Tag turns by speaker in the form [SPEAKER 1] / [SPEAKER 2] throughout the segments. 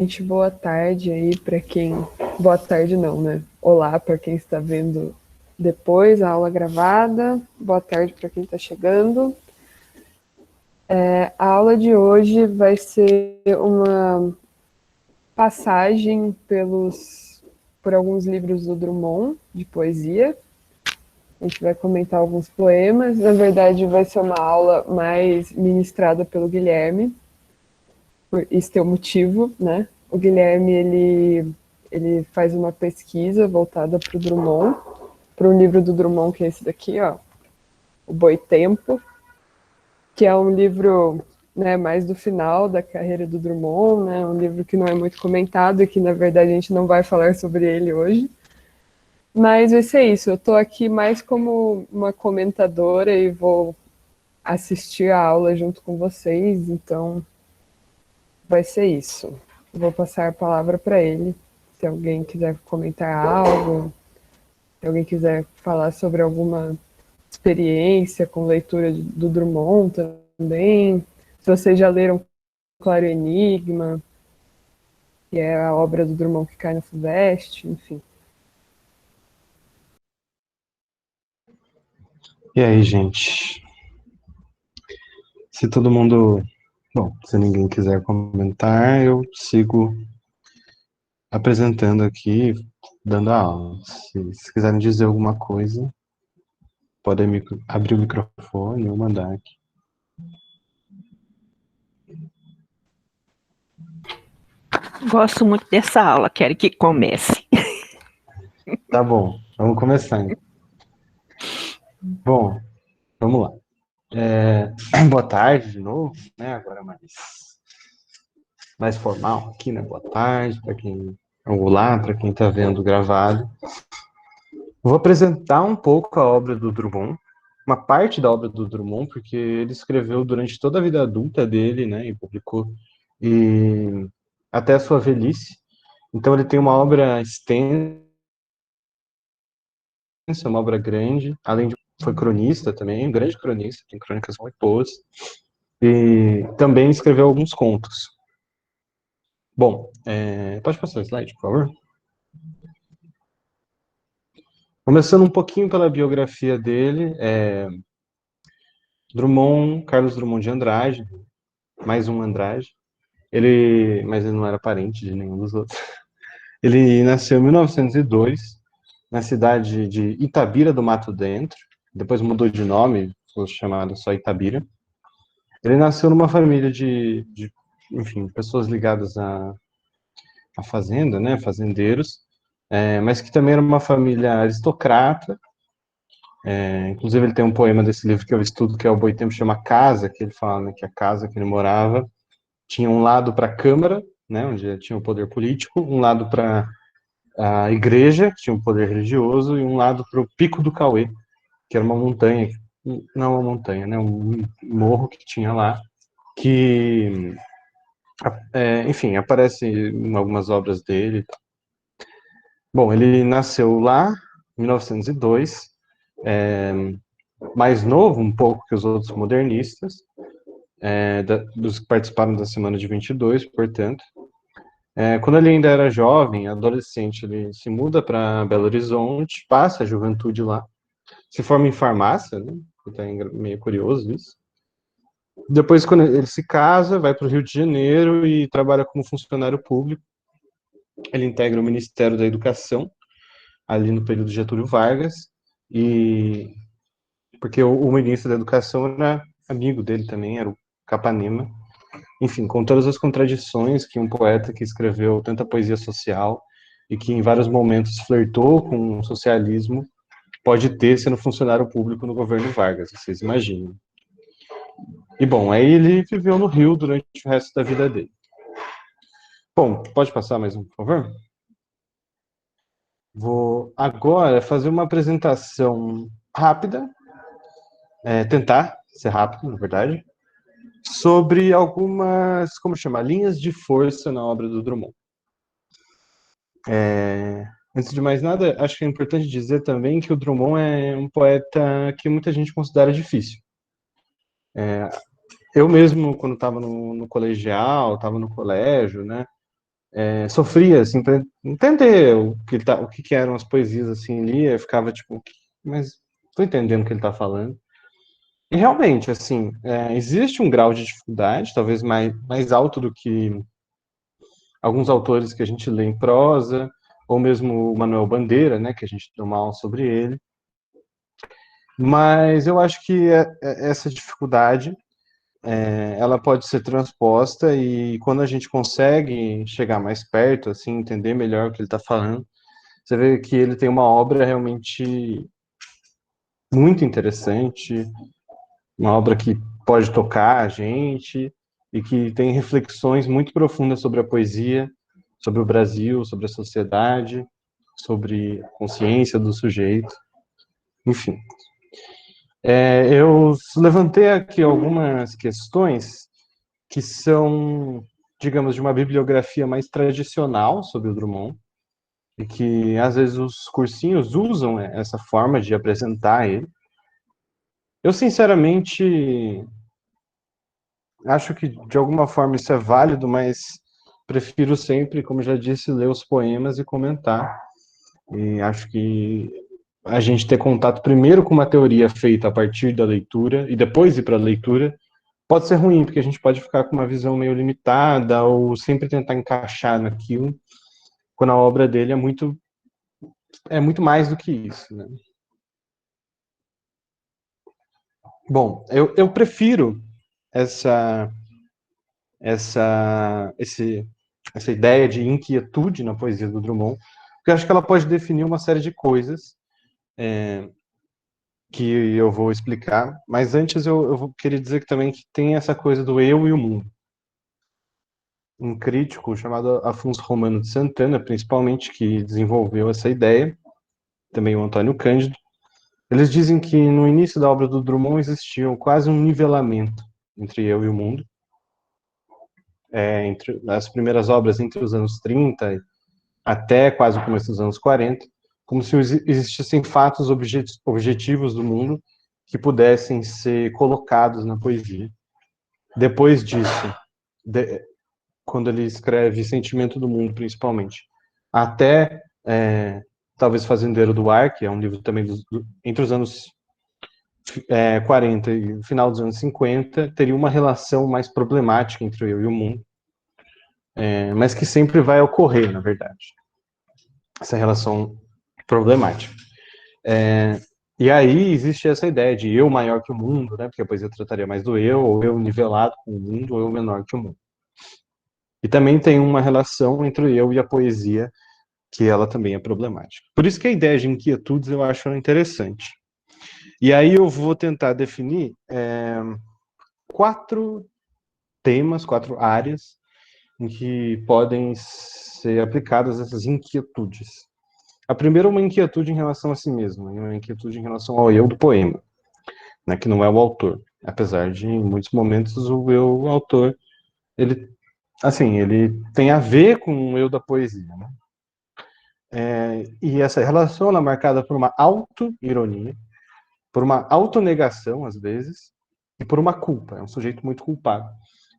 [SPEAKER 1] Gente, boa tarde aí para quem. Boa tarde, não, né? Olá para quem está vendo depois a aula gravada. Boa tarde para quem está chegando. A aula de hoje vai ser uma passagem por alguns livros do Drummond, de poesia. A gente vai comentar alguns poemas. Na verdade, vai ser uma aula mais ministrada pelo Guilherme, por isso tem um motivo, né? O Guilherme, ele faz uma pesquisa voltada para o Drummond, para um livro do Drummond, que é esse daqui, ó, O Boitempo, que é um livro, né, mais do final da carreira do Drummond, né, um livro que não é muito comentado e que, na verdade, a gente não vai falar sobre ele hoje. Mas vai ser isso, eu estou aqui mais como uma comentadora e vou assistir a aula junto com vocês, então vai ser isso. Vou passar a palavra para ele. Se alguém quiser comentar algo, se alguém quiser falar sobre alguma experiência com leitura do Drummond também. Se vocês já leram Claro Enigma, que é a obra do Drummond que cai no Sudeste, enfim.
[SPEAKER 2] E aí, gente? Se todo mundo. Bom, se ninguém quiser comentar, eu sigo apresentando aqui, dando a aula. Se quiserem dizer alguma coisa, podem abrir o microfone ou mandar aqui.
[SPEAKER 3] Gosto muito dessa aula, quero que comece.
[SPEAKER 2] Tá bom, vamos começar. Bom, vamos lá. Boa tarde de novo, né? Agora mais formal aqui, né? Boa tarde para quem. Olá, para quem está vendo gravado. Vou apresentar um pouco a obra do Drummond, uma parte da obra do Drummond, porque ele escreveu durante toda a vida adulta dele, né, e publicou, e até a sua velhice. Então ele tem uma obra extensa, uma obra grande, além de foi cronista também, um grande cronista, tem crônicas muito boas, e também escreveu alguns contos. Bom, pode passar o slide, por favor? Começando um pouquinho pela biografia dele, Drummond, Carlos Drummond de Andrade, mais um Andrade. Mas ele não era parente de nenhum dos outros. Ele nasceu em 1902, na cidade de Itabira do Mato Dentro. Depois mudou de nome, foi chamado só Itabira. Ele nasceu numa família enfim, pessoas ligadas à fazenda, né, fazendeiros, mas que também era uma família aristocrata. Inclusive ele tem um poema desse livro que eu estudo, que é o Boitempo chama Casa, que ele fala, né, que a casa que ele morava tinha um lado para a Câmara, né, onde tinha o poder político, um lado para a igreja, que tinha um poder religioso, e um lado para o Pico do Cauê, que era uma montanha, não uma montanha, né, um morro que tinha lá, que, enfim, aparece em algumas obras dele. Bom, ele nasceu lá, em 1902, mais novo um pouco que os outros modernistas, dos que participaram da Semana de 22, portanto. Quando ele ainda era jovem, adolescente, ele se muda para Belo Horizonte, passa a juventude lá, se forma em farmácia, né? Tá meio curioso isso. Depois, quando ele se casa, vai para o Rio de Janeiro e trabalha como funcionário público. Ele integra o Ministério da Educação, ali no período de Getúlio Vargas, e porque o ministro da Educação era amigo dele também, era o Capanema. Enfim, com todas as contradições que um poeta que escreveu tanta poesia social e que em vários momentos flertou com o socialismo pode ter sendo funcionário público no governo Vargas, vocês imaginam. E bom, aí ele viveu no Rio durante o resto da vida dele. Bom, pode passar mais um, por favor? Vou agora fazer uma apresentação rápida, tentar ser rápido, na verdade, sobre algumas, como chamar, linhas de força na obra do Drummond. Antes de mais nada, acho que é importante dizer também que o Drummond é um poeta que muita gente considera difícil. Eu mesmo, quando estava no colegial, estava no colégio, né, sofria, assim, para entender o que eram as poesias, assim, lia, eu ficava tipo, mas estou entendendo o que ele está falando. E realmente, assim, existe um grau de dificuldade, talvez mais alto do que alguns autores que a gente lê em prosa, ou mesmo o Manuel Bandeira, né, que a gente deu uma aula sobre ele. Mas eu acho que essa dificuldade, ela pode ser transposta e quando a gente consegue chegar mais perto, assim, entender melhor o que ele está falando, você vê que ele tem uma obra realmente muito interessante, uma obra que pode tocar a gente e que tem reflexões muito profundas sobre a poesia, sobre o Brasil, sobre a sociedade, sobre a consciência do sujeito, enfim. Eu levantei aqui algumas questões que são, digamos, de uma bibliografia mais tradicional sobre o Drummond, e que às vezes os cursinhos usam essa forma de apresentar ele. Eu, sinceramente, acho que de alguma forma isso é válido, mas prefiro sempre, como já disse, ler os poemas e comentar. E acho que a gente ter contato primeiro com uma teoria feita a partir da leitura e depois ir para a leitura pode ser ruim, porque a gente pode ficar com uma visão meio limitada ou sempre tentar encaixar naquilo, quando a obra dele é muito mais do que isso, né? Bom, eu prefiro essa essa esse, essa ideia de inquietude na poesia do Drummond, porque eu acho que ela pode definir uma série de coisas que eu vou explicar, mas antes eu vou querer dizer que também que tem essa coisa do eu e o mundo. Um crítico chamado Afonso Romano de Santana, principalmente, que desenvolveu essa ideia, também o Antônio Cândido. Eles dizem que no início da obra do Drummond existia quase um nivelamento entre eu e o mundo, entre as primeiras obras entre os anos 30 até quase o começo dos anos 40, como se existissem fatos objetivos do mundo que pudessem ser colocados na poesia. Depois disso, quando ele escreve Sentimento do Mundo, principalmente, até talvez Fazendeiro do Ar, que é um livro também entre os anos 40 e o final dos anos 50, teria uma relação mais problemática entre eu e o mundo, mas que sempre vai ocorrer, na verdade, essa relação problemática. E aí existe essa ideia de eu maior que o mundo, né? Porque a poesia trataria mais do eu, ou eu nivelado com o mundo, ou eu menor que o mundo. E também tem uma relação entre o eu e a poesia, que ela também é problemática. Por isso que a ideia de inquietudes eu acho interessante. E aí eu vou tentar definir 4 temas, 4 áreas em que podem ser aplicadas essas inquietudes. A primeira é uma inquietude em relação a si mesmo, uma inquietude em relação ao eu do poema, né, que não é o autor. Apesar de, em muitos momentos, o eu, o autor, ele tem a ver com o eu da poesia. Né? E essa relação ela é marcada por uma auto-ironia, por uma autonegação, às vezes, e por uma culpa. É um sujeito muito culpado.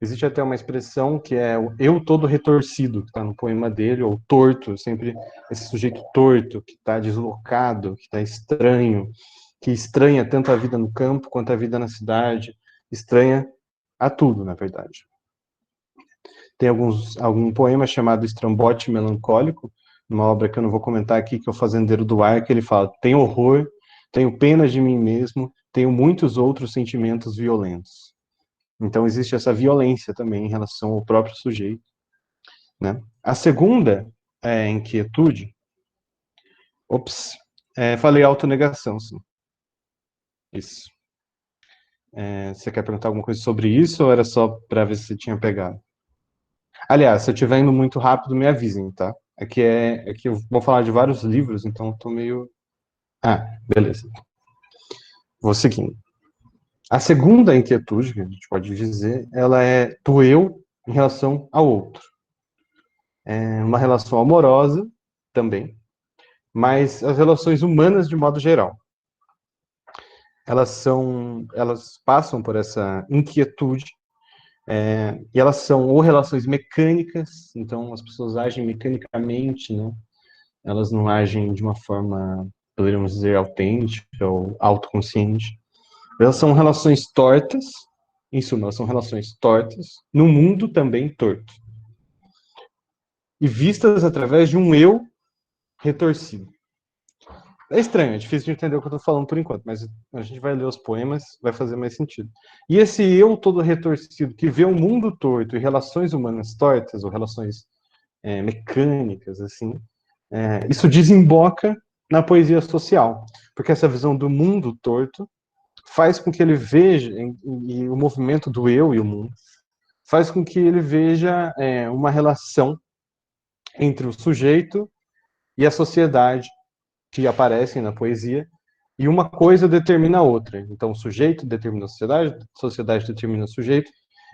[SPEAKER 2] Existe até uma expressão que é o eu todo retorcido, que está no poema dele, ou torto, sempre esse sujeito torto, que está deslocado, que está estranho, que estranha tanto a vida no campo quanto a vida na cidade, estranha a tudo, na verdade. Tem algum poema chamado Estrambote Melancólico, uma obra que eu não vou comentar aqui, que é o Fazendeiro do Ar, que ele fala: tenho horror, tenho pena de mim mesmo, tenho muitos outros sentimentos violentos. Então existe essa violência também em relação ao próprio sujeito. Né? A segunda é inquietude. Falei autonegação, sim. Isso. Você quer perguntar alguma coisa sobre isso ou era só para ver se você tinha pegado? Aliás, se eu estiver indo muito rápido, me avisem, tá? É que eu vou falar de vários livros, então eu tô meio... beleza. Vou seguindo. A segunda inquietude, que a gente pode dizer, ela é do eu em relação ao outro. É uma relação amorosa também, mas as relações humanas de modo geral. Elas passam por essa inquietude E elas são ou relações mecânicas, então as pessoas agem mecanicamente, né? Elas não agem de uma forma, poderíamos dizer, autêntica ou autoconsciente. Elas são relações tortas, em suma, elas são relações tortas, no mundo também torto. E vistas através de um eu retorcido. É estranho, é difícil de entender o que eu estou falando por enquanto, mas a gente vai ler os poemas, vai fazer mais sentido. E esse eu todo retorcido, que vê o mundo torto e relações humanas tortas, ou relações mecânicas, assim, isso desemboca na poesia social, porque essa visão do mundo torto faz com que ele veja, e o movimento do eu e o mundo, faz com que ele veja uma relação entre o sujeito e a sociedade que aparecem na poesia, e uma coisa determina a outra. Então, o sujeito determina a sociedade determina o sujeito,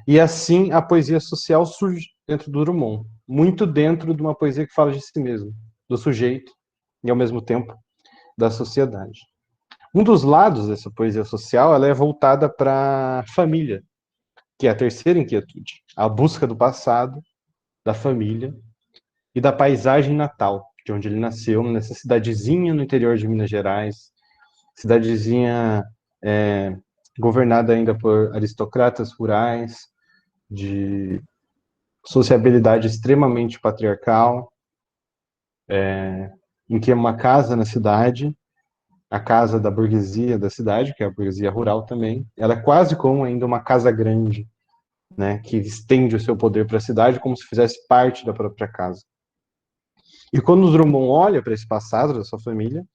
[SPEAKER 2] e assim a poesia social surge dentro do Drummond, muito dentro de uma poesia que fala de si mesmo, do sujeito, e ao mesmo tempo da sociedade. Um dos lados dessa poesia social, ela é voltada para a família, que é a terceira inquietude, a busca do passado, da família e da paisagem natal, de onde ele nasceu, nessa cidadezinha no interior de Minas Gerais, cidadezinha governada ainda por aristocratas rurais, de sociabilidade extremamente patriarcal, em que é uma casa na cidade, a casa da burguesia da cidade, que é a burguesia rural também, ela é quase como ainda uma casa grande, né, que estende o seu poder para a cidade como se fizesse parte da própria casa. E quando o Drummond olha para esse passado da sua família,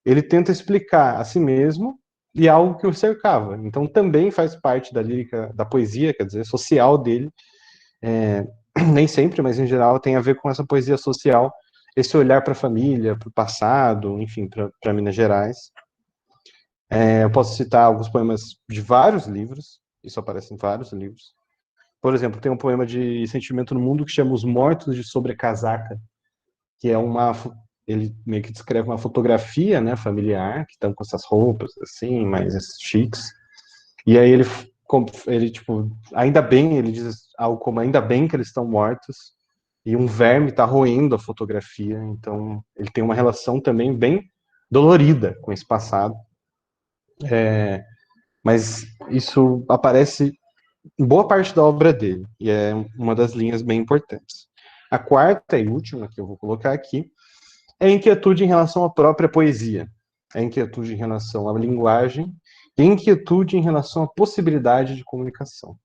[SPEAKER 2] ele tenta explicar a si mesmo e algo que o cercava. Então também faz parte da lírica, da poesia, quer dizer, social dele. Nem sempre, mas em geral tem a ver com essa poesia social, esse olhar para a família, para o passado, enfim, para Minas Gerais. Eu posso citar alguns poemas de vários livros, isso aparece em vários livros. Por exemplo, tem um poema de Sentimento no Mundo que chama Os Mortos de Sobrecasaca, que é ele meio que descreve uma fotografia, né, familiar, que estão com essas roupas, assim, mais chiques. E aí ele tipo, ainda bem, ele diz algo como, ainda bem que eles estão mortos, e um verme está roendo a fotografia, então ele tem uma relação também bem dolorida com esse passado. Mas isso aparece em boa parte da obra dele, e é uma das linhas bem importantes. A quarta e última que eu vou colocar aqui é a inquietude em relação à própria poesia, é a inquietude em relação à linguagem e a inquietude em relação à possibilidade de comunicação.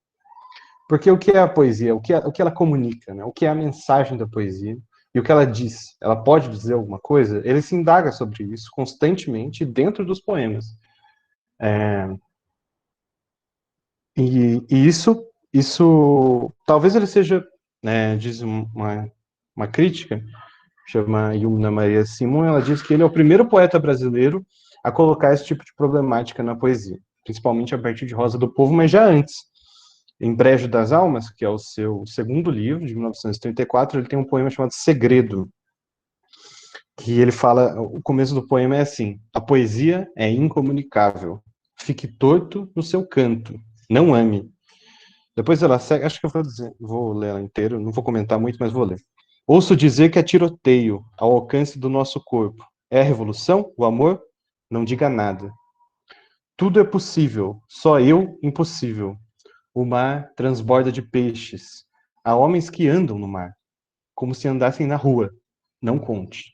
[SPEAKER 2] Porque o que é a poesia? O que ela comunica? Né? O que é a mensagem da poesia? E o que ela diz? Ela pode dizer alguma coisa? Ele se indaga sobre isso constantemente dentro dos poemas. E isso talvez ele seja, né, diz uma crítica, chama Yumna Maria Simon, ela diz que ele é o primeiro poeta brasileiro a colocar esse tipo de problemática na poesia, principalmente a partir de Rosa do Povo, mas já antes. Em Brejo das Almas, que é o seu segundo livro, de 1934, ele tem um poema chamado Segredo, que ele fala, o começo do poema é assim: a poesia é incomunicável, fique torto no seu canto, não ame. Depois ela segue, acho que eu vou ler ela inteira, não vou comentar muito, mas vou ler. Ouço dizer que é tiroteio ao alcance do nosso corpo. É a revolução? O amor? Não diga nada. Tudo é possível, só eu impossível. O mar transborda de peixes. Há homens que andam no mar, como se andassem na rua. Não conte.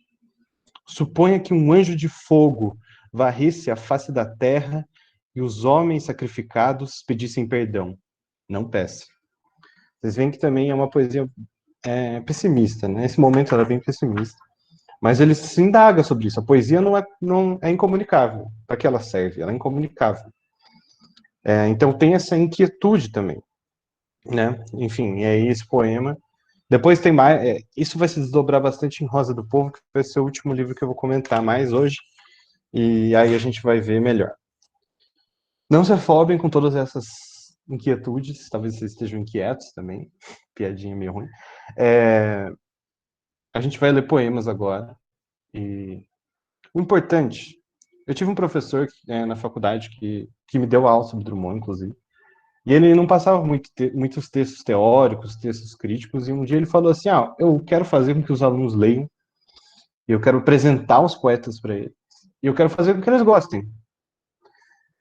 [SPEAKER 2] Suponha que um anjo de fogo varresse a face da terra e os homens sacrificados pedissem perdão. Não peça. Vocês veem que também é uma poesia pessimista, né? Nesse momento ela é bem pessimista. Mas ele se indaga sobre isso. A poesia não é incomunicável. Para que ela serve? Ela é incomunicável. Então tem essa inquietude também, né? Enfim, e aí esse poema. Depois tem mais. Isso vai se desdobrar bastante em Rosa do Povo, que vai ser o último livro que eu vou comentar mais hoje. E aí a gente vai ver melhor. Não se afobem com todas essas inquietudes. Talvez vocês estejam inquietos também. Piadinha meio ruim. A gente vai ler poemas agora. E o importante, eu tive um professor na faculdade que me deu aula sobre Drummond, inclusive, E ele não passava muitos textos teóricos, textos críticos, e um dia ele falou assim, eu quero fazer com que os alunos leiam, eu quero apresentar os poetas para eles, e eu quero fazer com que eles gostem.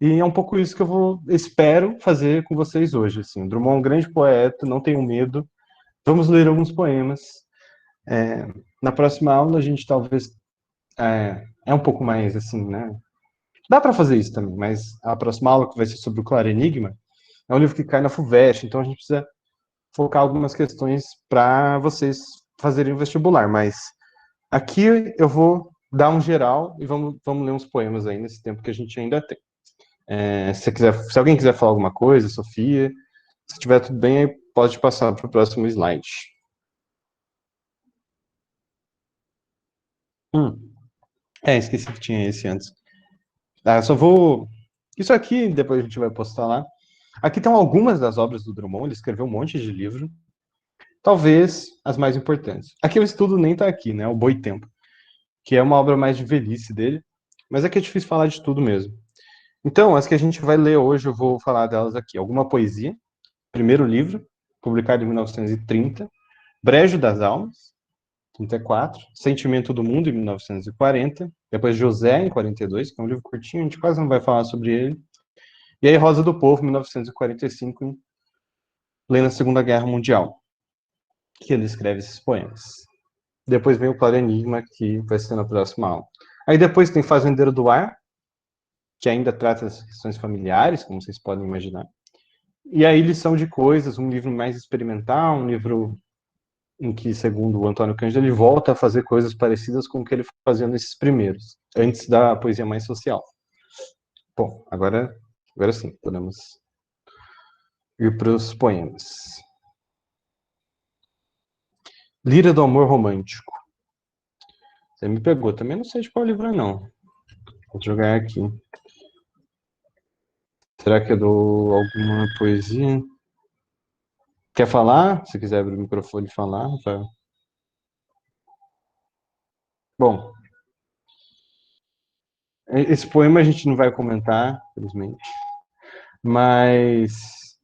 [SPEAKER 2] E é um pouco isso que espero fazer com vocês hoje. Assim. Drummond é um grande poeta, não tenham medo. Vamos ler alguns poemas. Na próxima aula a gente talvez é um pouco mais assim, né? Dá para fazer isso também, mas a próxima aula que vai ser sobre o Claro Enigma é um livro que cai na FUVEST, então a gente precisa focar algumas questões para vocês fazerem o vestibular. Mas aqui eu vou dar um geral e vamos ler uns poemas aí nesse tempo que a gente ainda tem. Se alguém quiser falar alguma coisa, Sofia, se tiver tudo bem, aí pode passar para o próximo slide. Esqueci que tinha esse antes. Só vou... Isso aqui, depois a gente vai postar lá. Aqui estão algumas das obras do Drummond, ele escreveu um monte de livro. Talvez as mais importantes. Aqui o estudo nem está aqui, né? O Boitempo, que é uma obra mais de velhice dele, mas aqui é difícil falar de tudo mesmo. Então, as que a gente vai ler hoje, eu vou falar delas aqui. Alguma poesia, primeiro livro, publicado em 1930, Brejo das Almas, 34, Sentimento do Mundo, em 1940, depois José, em 42, que é um livro curtinho, a gente quase não vai falar sobre ele, e aí Rosa do Povo, em 1945, em plena Segunda Guerra Mundial, que ele escreve esses poemas. Depois vem o Claro Enigma, que vai ser na próxima aula. Aí depois tem Fazendeiro do Ar, que ainda trata das questões familiares, como vocês podem imaginar. E aí Lição de Coisas, um livro mais experimental, um livro em que, segundo o Antônio Cândido, ele volta a fazer coisas parecidas com o que ele fazia nesses primeiros, antes da poesia mais social. Bom, agora sim, podemos ir para os poemas. Lira do Amor Romântico. Você me pegou, também não sei de qual livro é, não. Vou jogar aqui. Será que é do alguma poesia? Quer falar? Se quiser abrir o microfone e falar, Rafael. Bom, esse poema a gente não vai comentar, infelizmente. Mas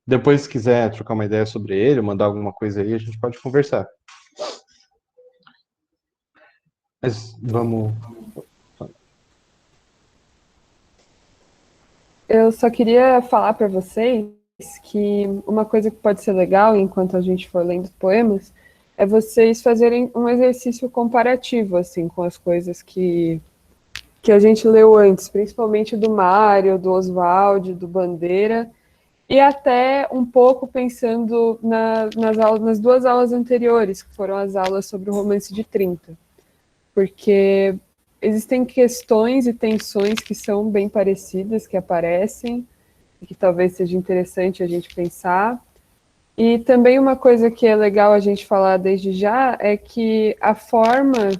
[SPEAKER 2] depois, se quiser trocar uma ideia sobre ele, mandar alguma coisa aí, a gente pode conversar. Mas vamos...
[SPEAKER 1] Eu só queria falar para vocês que uma coisa que pode ser legal enquanto a gente for lendo poemas é vocês fazerem um exercício comparativo assim com as coisas que a gente leu antes, principalmente do Mário, do Oswald, do Bandeira, e até um pouco pensando nas duas aulas anteriores, que foram as aulas sobre o romance de 30. Porque existem questões e tensões que são bem parecidas, que aparecem, e que talvez seja interessante a gente pensar. E também uma coisa que é legal a gente falar desde já é que a forma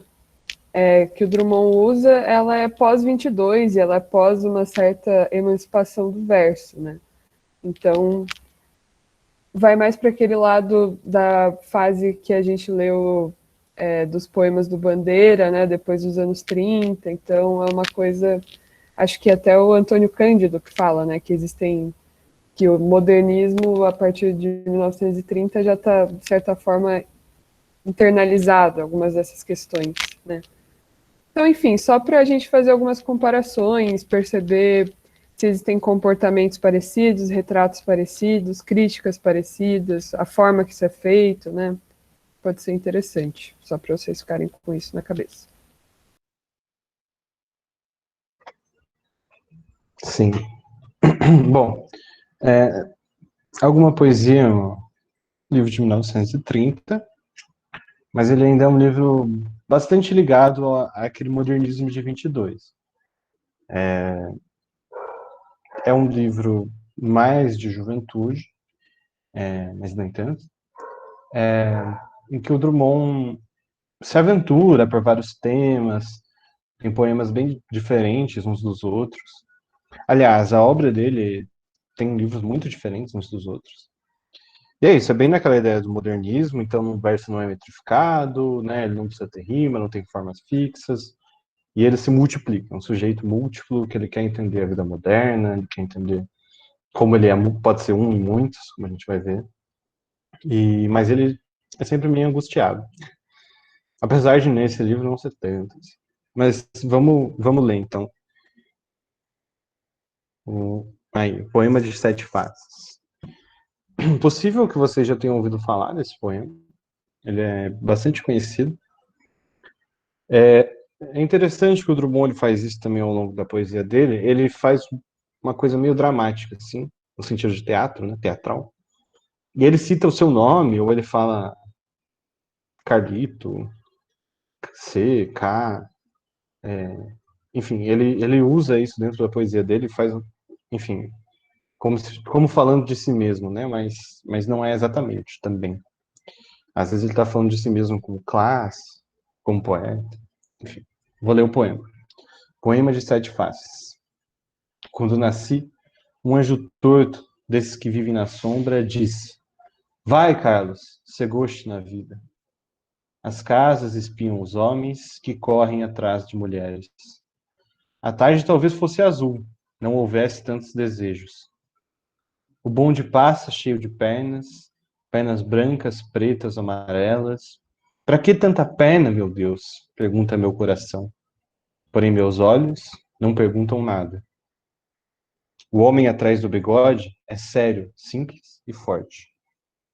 [SPEAKER 1] que o Drummond usa, ela é pós-22 e ela é pós uma certa emancipação do verso, né? Então, vai mais para aquele lado da fase que a gente leu dos poemas do Bandeira, né? Depois dos anos 30. Então, é uma coisa... Acho que até o Antônio Cândido que fala, né? Que o modernismo, a partir de 1930, já está, de certa forma, internalizado algumas dessas questões, né? Então, enfim, só para a gente fazer algumas comparações, perceber se existem comportamentos parecidos, retratos parecidos, críticas parecidas, a forma que isso é feito, né? Pode ser interessante, só para vocês ficarem com isso na cabeça.
[SPEAKER 2] Sim. Bom, alguma poesia, um livro de 1930, mas ele ainda é um livro bastante ligado àquele modernismo de 22. É um livro mais de juventude, mas nem tanto, em que o Drummond se aventura por vários temas, tem poemas bem diferentes uns dos outros. Aliás, a obra dele tem livros muito diferentes uns dos outros. E é isso, é bem naquela ideia do modernismo, então o verso não é metrificado, né, ele não precisa ter rima, não tem formas fixas, e ele se multiplica, é um sujeito múltiplo que ele quer entender a vida moderna, ele quer entender como ele pode ser um em muitos, como a gente vai ver. Mas ele é sempre meio angustiado. Apesar de nesse livro não ser tanto. Assim. Mas vamos ler, então. O Poema de Sete Faces. Possível que vocês já tenham ouvido falar desse poema. Ele é bastante conhecido. É interessante que o Drummond ele faz isso também ao longo da poesia dele. Ele faz uma coisa meio dramática, assim, no sentido de teatro, né, teatral. E ele cita o seu nome, ou ele fala Carlito, C, K, enfim, ele usa isso dentro da poesia dele e faz, enfim, como falando de si mesmo, né, mas não é exatamente também. Às vezes ele está falando de si mesmo como classe, como poeta, enfim. Vou ler o poema. Poema de Sete Faces. Quando nasci, um anjo torto, desses que vivem na sombra, disse: Vai, Carlos, se goste na vida. As casas espiam os homens que correm atrás de mulheres. A tarde talvez fosse azul, não houvesse tantos desejos. O bonde passa cheio de pernas, pernas brancas, pretas, amarelas. Para que tanta perna, meu Deus? Pergunta meu coração. Porém, meus olhos não perguntam nada. O homem atrás do bigode é sério, simples e forte.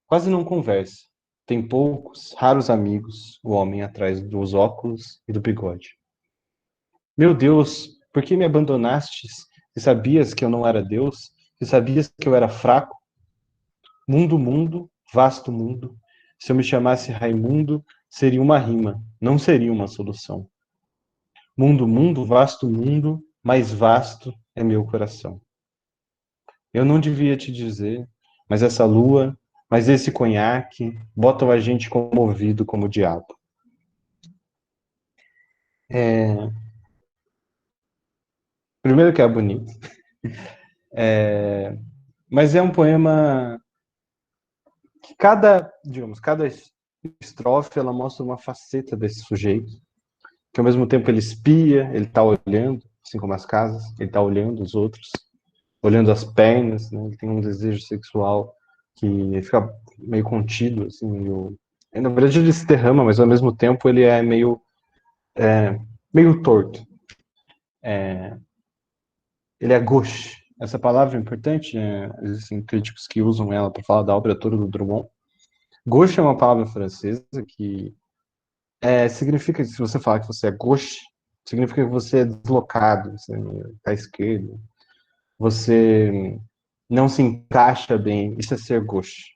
[SPEAKER 2] Quase não conversa. Tem poucos, raros amigos, o homem atrás dos óculos e do bigode. Meu Deus, por que me abandonastes? Se sabias que eu não era Deus? Se sabias que eu era fraco? Mundo, mundo, vasto mundo. Se eu me chamasse Raimundo, seria uma rima, não seria uma solução. Mundo, mundo, vasto mundo, mais vasto é meu coração. Eu não devia te dizer, mas essa lua, mas esse conhaque, botam a gente comovido como o diabo. Primeiro que é bonito. Mas é um poema que cada estrofe, ela mostra uma faceta desse sujeito, que ao mesmo tempo ele espia, ele está olhando, assim como as casas, ele está olhando os outros, olhando as pernas, né? Ele tem um desejo sexual que fica meio contido, assim, na verdade ele se derrama, mas ao mesmo tempo ele é meio torto. Ele é gauche. Essa palavra é importante, né? Existem críticos que usam ela para falar da obra toda do Drummond. Gauche é uma palavra francesa que significa, se você falar que você é gauche, significa que você é deslocado, você está à esquerda, você não se encaixa bem, isso é ser gauche.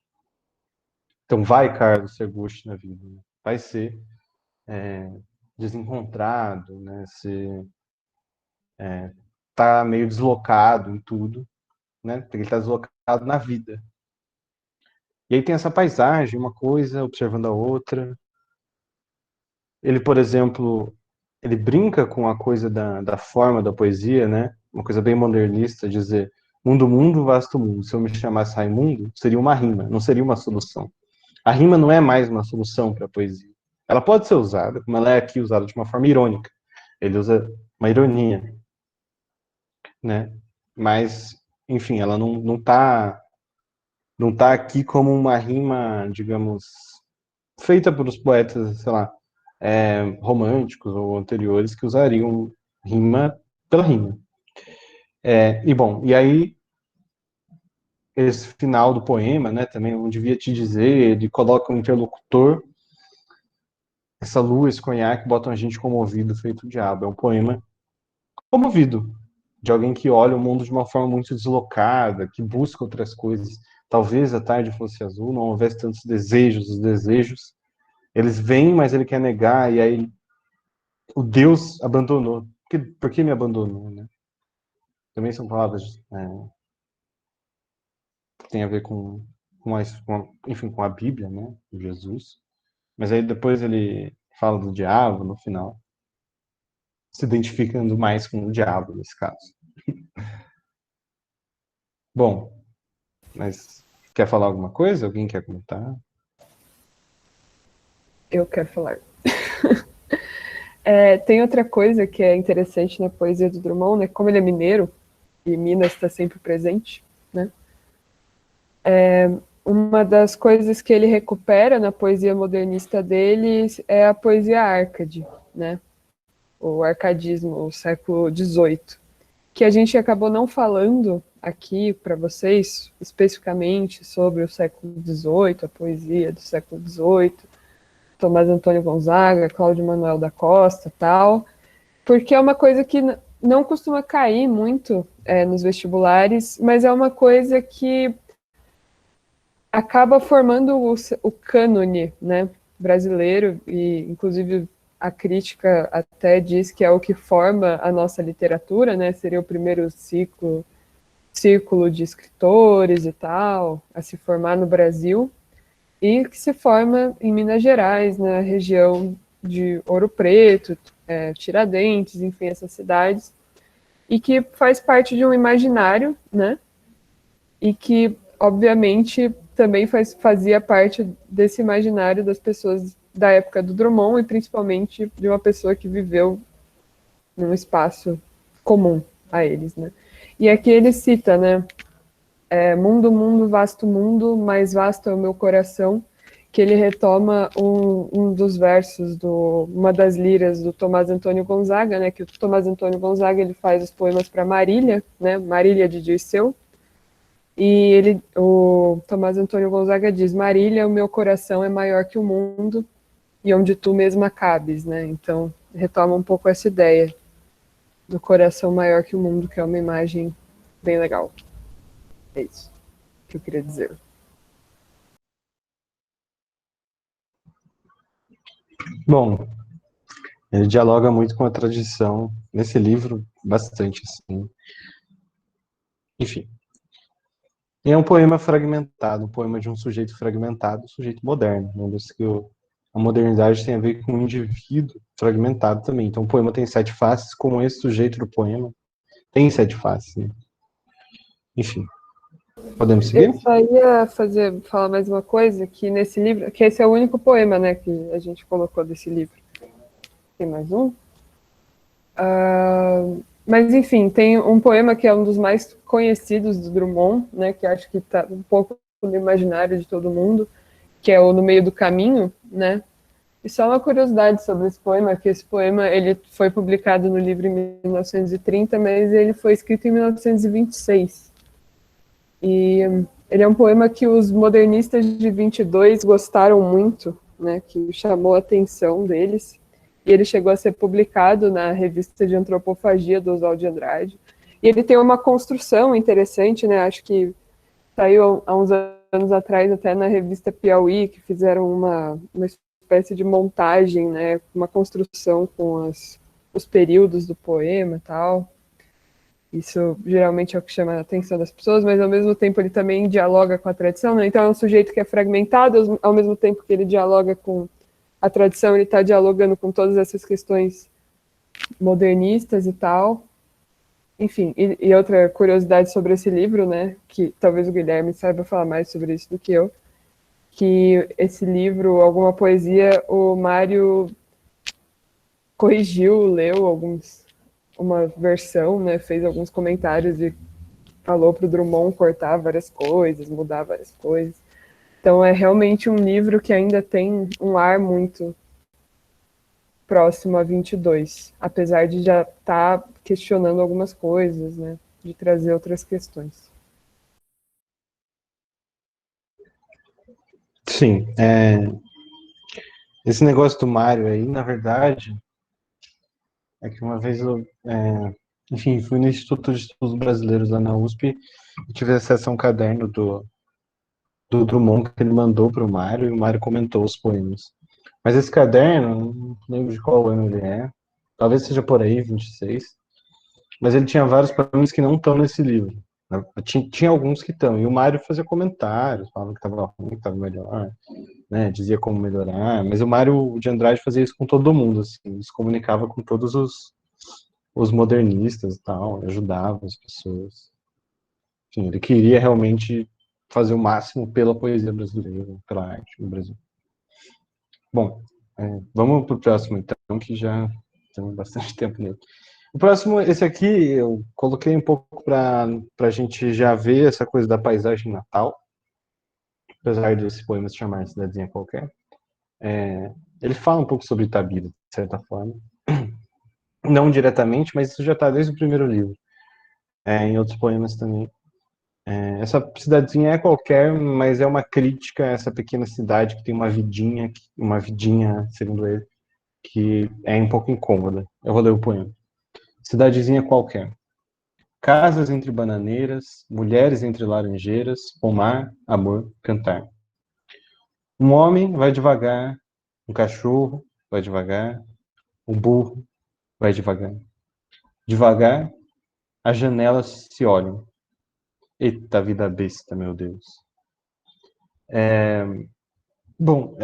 [SPEAKER 2] Então vai, Carlos, ser gauche na vida. Né? Vai ser desencontrado, né? Você tá meio deslocado em tudo, né? Porque ele está deslocado na vida. E aí tem essa paisagem, uma coisa observando a outra. Ele, por exemplo, ele brinca com a coisa da forma da poesia, né? Uma coisa bem modernista, dizer mundo, mundo, vasto mundo. Se eu me chamasse Raimundo, seria uma rima, não seria uma solução. A rima não é mais uma solução para a poesia. Ela pode ser usada, como ela é aqui usada de uma forma irônica. Ele usa uma ironia, né? Mas, enfim, ela não tá aqui como uma rima, digamos, feita pelos poetas, sei lá, românticos ou anteriores que usariam rima pela rima. E aí, esse final do poema, né, também não devia te dizer, ele coloca um interlocutor, essa lua, esse conhaque, botam a gente comovido, feito o diabo. É um poema comovido, de alguém que olha o mundo de uma forma muito deslocada, que busca outras coisas. Talvez a tarde fosse azul, não houvesse tantos desejos, os desejos eles vêm, mas ele quer negar, e aí o Deus abandonou. Por que me abandonou, né? Também são palavras que têm a ver enfim, com a Bíblia, né? Jesus. Mas aí depois ele fala do diabo no final, se identificando mais com o diabo nesse caso. Bom, mas quer falar alguma coisa? Alguém quer comentar?
[SPEAKER 1] Eu quero falar. Tem outra coisa que é interessante na poesia do Drummond, né? Como ele é mineiro, e Minas está sempre presente, né? Uma das coisas que ele recupera na poesia modernista dele é a poesia Árcade, né? O arcadismo, o século XVIII, que a gente acabou não falando aqui para vocês, especificamente sobre o século XVIII, a poesia do século XVIII, Tomás Antônio Gonzaga, Cláudio Manuel da Costa, tal, porque é uma coisa que não costuma cair muito nos vestibulares, mas é uma coisa que acaba formando o cânone, né, brasileiro, e inclusive a crítica até diz que é o que forma a nossa literatura, né, seria o primeiro círculo de escritores e tal, a se formar no Brasil, e que se forma em Minas Gerais, na região de Ouro Preto, Tiradentes, enfim, essas cidades, e que faz parte de um imaginário, né, e que, obviamente, também fazia parte desse imaginário das pessoas da época do Drummond e principalmente de uma pessoa que viveu num espaço comum a eles, né? E aqui ele cita, né? Mundo, mundo, vasto mundo, mais vasto é o meu coração, que ele retoma um dos versos uma das liras do Tomás Antônio Gonzaga, né? Que o Tomás Antônio Gonzaga ele faz os poemas para Marília, né? Marília de Dirceu. E o Tomás Antônio Gonzaga diz: Marília, o meu coração é maior que o mundo e onde tu mesma cabes, né? Então retoma um pouco essa ideia do coração maior que o mundo, que é uma imagem bem legal. É isso que eu queria dizer.
[SPEAKER 2] Bom, ele dialoga muito com a tradição, nesse livro, bastante, assim. Enfim. E é um poema fragmentado, um poema de um sujeito fragmentado, um sujeito moderno. Lembre-se que a modernidade tem a ver com um indivíduo fragmentado também. Então o poema tem 7 faces, como esse sujeito do poema tem 7 faces. Né? Enfim. Podemos seguir?
[SPEAKER 1] Eu só ia falar mais uma coisa, que nesse livro, que esse é o único poema, né, que a gente colocou desse livro. Tem mais um? Mas, enfim, tem um poema que é um dos mais conhecidos do Drummond, né, que acho que está um pouco no imaginário de todo mundo, que é o No Meio do Caminho, né? E só uma curiosidade sobre esse poema, que esse poema ele foi publicado no livro em 1930, mas ele foi escrito em 1926. E ele é um poema que os modernistas de 22 gostaram muito, né, que chamou a atenção deles. E ele chegou a ser publicado na revista de Antropofagia do Oswald de Andrade. E ele tem uma construção interessante, né? Acho que saiu há uns anos atrás até na revista Piauí, que fizeram uma espécie de montagem, né? Uma construção com os períodos do poema e tal. Isso geralmente é o que chama a atenção das pessoas, mas ao mesmo tempo ele também dialoga com a tradição, né? Então é um sujeito que é fragmentado, ao mesmo tempo que ele dialoga com a tradição, ele está dialogando com todas essas questões modernistas e tal. Enfim, e outra curiosidade sobre esse livro, né, que talvez o Guilherme saiba falar mais sobre isso do que eu, que esse livro, alguma poesia, o Mário corrigiu, leu uma versão, né, fez alguns comentários e falou para o Drummond cortar várias coisas, mudar várias coisas. Então é realmente um livro que ainda tem um ar muito próximo a 22, apesar de já estar questionando algumas coisas, né, de trazer outras questões.
[SPEAKER 2] Sim. Esse negócio do Mário aí, na verdade, é que uma vez eu, enfim, fui no Instituto de Estudos Brasileiros lá na USP e tive acesso a um caderno do Drummond que ele mandou para o Mário e o Mário comentou os poemas. Mas esse caderno, não lembro de qual ano ele é, talvez seja por aí, 26, mas ele tinha vários poemas que não estão nesse livro. Tinha alguns que estão, e o Mário fazia comentários, falava que estava ruim, que estava melhor, né, dizia como melhorar, mas o Mário de Andrade fazia isso com todo mundo, assim, ele se comunicava com todos os modernistas e tal, ajudava as pessoas. Enfim, ele queria realmente fazer o máximo pela poesia brasileira, pela arte no Brasil. Bom, vamos para o próximo, então, que já temos bastante tempo nele. O próximo, esse aqui, eu coloquei um pouco para a gente já ver essa coisa da paisagem natal, apesar desse poema se chamar Cidadezinha Qualquer. Ele fala um pouco sobre Itabira, de certa forma. Não diretamente, mas isso já está desde o primeiro livro. Em outros poemas também. Essa cidadezinha é qualquer, mas é uma crítica a essa pequena cidade que tem uma vidinha, segundo ele, que é um pouco incômoda. Eu vou ler o poema. Cidadezinha qualquer. Casas entre bananeiras, mulheres entre laranjeiras, pomar, amor, cantar. Um homem vai devagar, um cachorro vai devagar, um burro vai devagar. Devagar, as janelas se olham. Eita vida besta, meu Deus. Bom,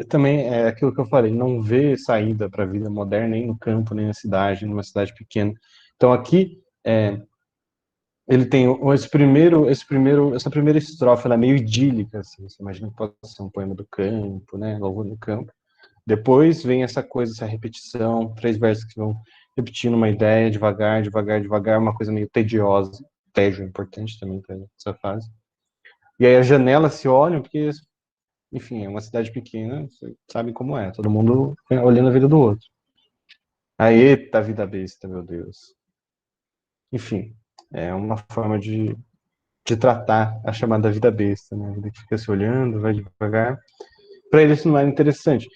[SPEAKER 2] também é aquilo que eu falei, não vê saída para a vida moderna nem no campo, nem na cidade, numa cidade pequena. Então aqui ele tem essa primeira estrofe, ela é meio idílica, assim, você imagina que pode ser um poema do campo, né, louvor no campo. Depois vem essa coisa, essa repetição, 3 versos que vão repetindo uma ideia, devagar, devagar, devagar, uma coisa meio tediosa. Tédio é importante também para essa fase. E aí as janelas se olham, porque, enfim, é uma cidade pequena, você sabe como é, todo mundo olhando a vida do outro. Aí, eita vida besta, meu Deus. Enfim, é uma forma de tratar a chamada vida besta, né? A vida que fica se olhando, vai devagar. Para ele isso não é interessante.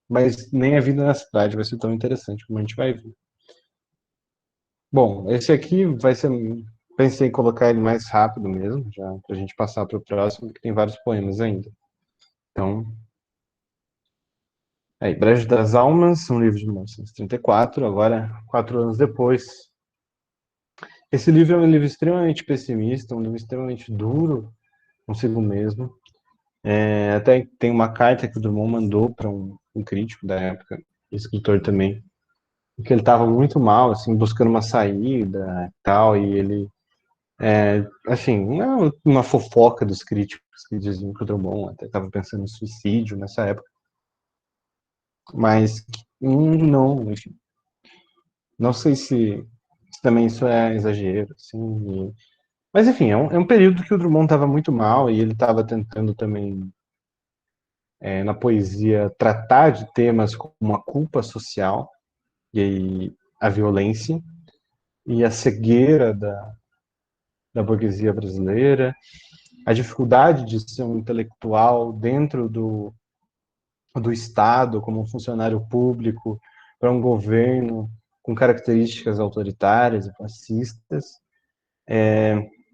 [SPEAKER 2] Mas nem a vida na cidade vai ser tão interessante como a gente vai ver. Bom, esse aqui vai ser. Pensei em colocar ele mais rápido mesmo, já para a gente passar para o próximo, que tem vários poemas ainda. Então. Brejo das Almas, um livro de 1934, agora 4 anos depois. Esse livro é um livro extremamente pessimista, um livro extremamente duro consigo mesmo. Até tem uma carta que o Drummond mandou para um crítico da época, escritor também, que ele estava muito mal, assim, buscando uma saída e tal, e ele, assim, não é uma fofoca dos críticos que diziam que o Drummond até estava pensando em suicídio nessa época, mas não, enfim, não sei se também isso é exagero, assim, mas enfim, é um período que o Drummond estava muito mal e ele estava tentando também, na poesia, tratar de temas como a culpa social e a violência e a cegueira da burguesia brasileira, a dificuldade de ser um intelectual dentro do Estado, como um funcionário público, para um governo com características autoritárias e fascistas.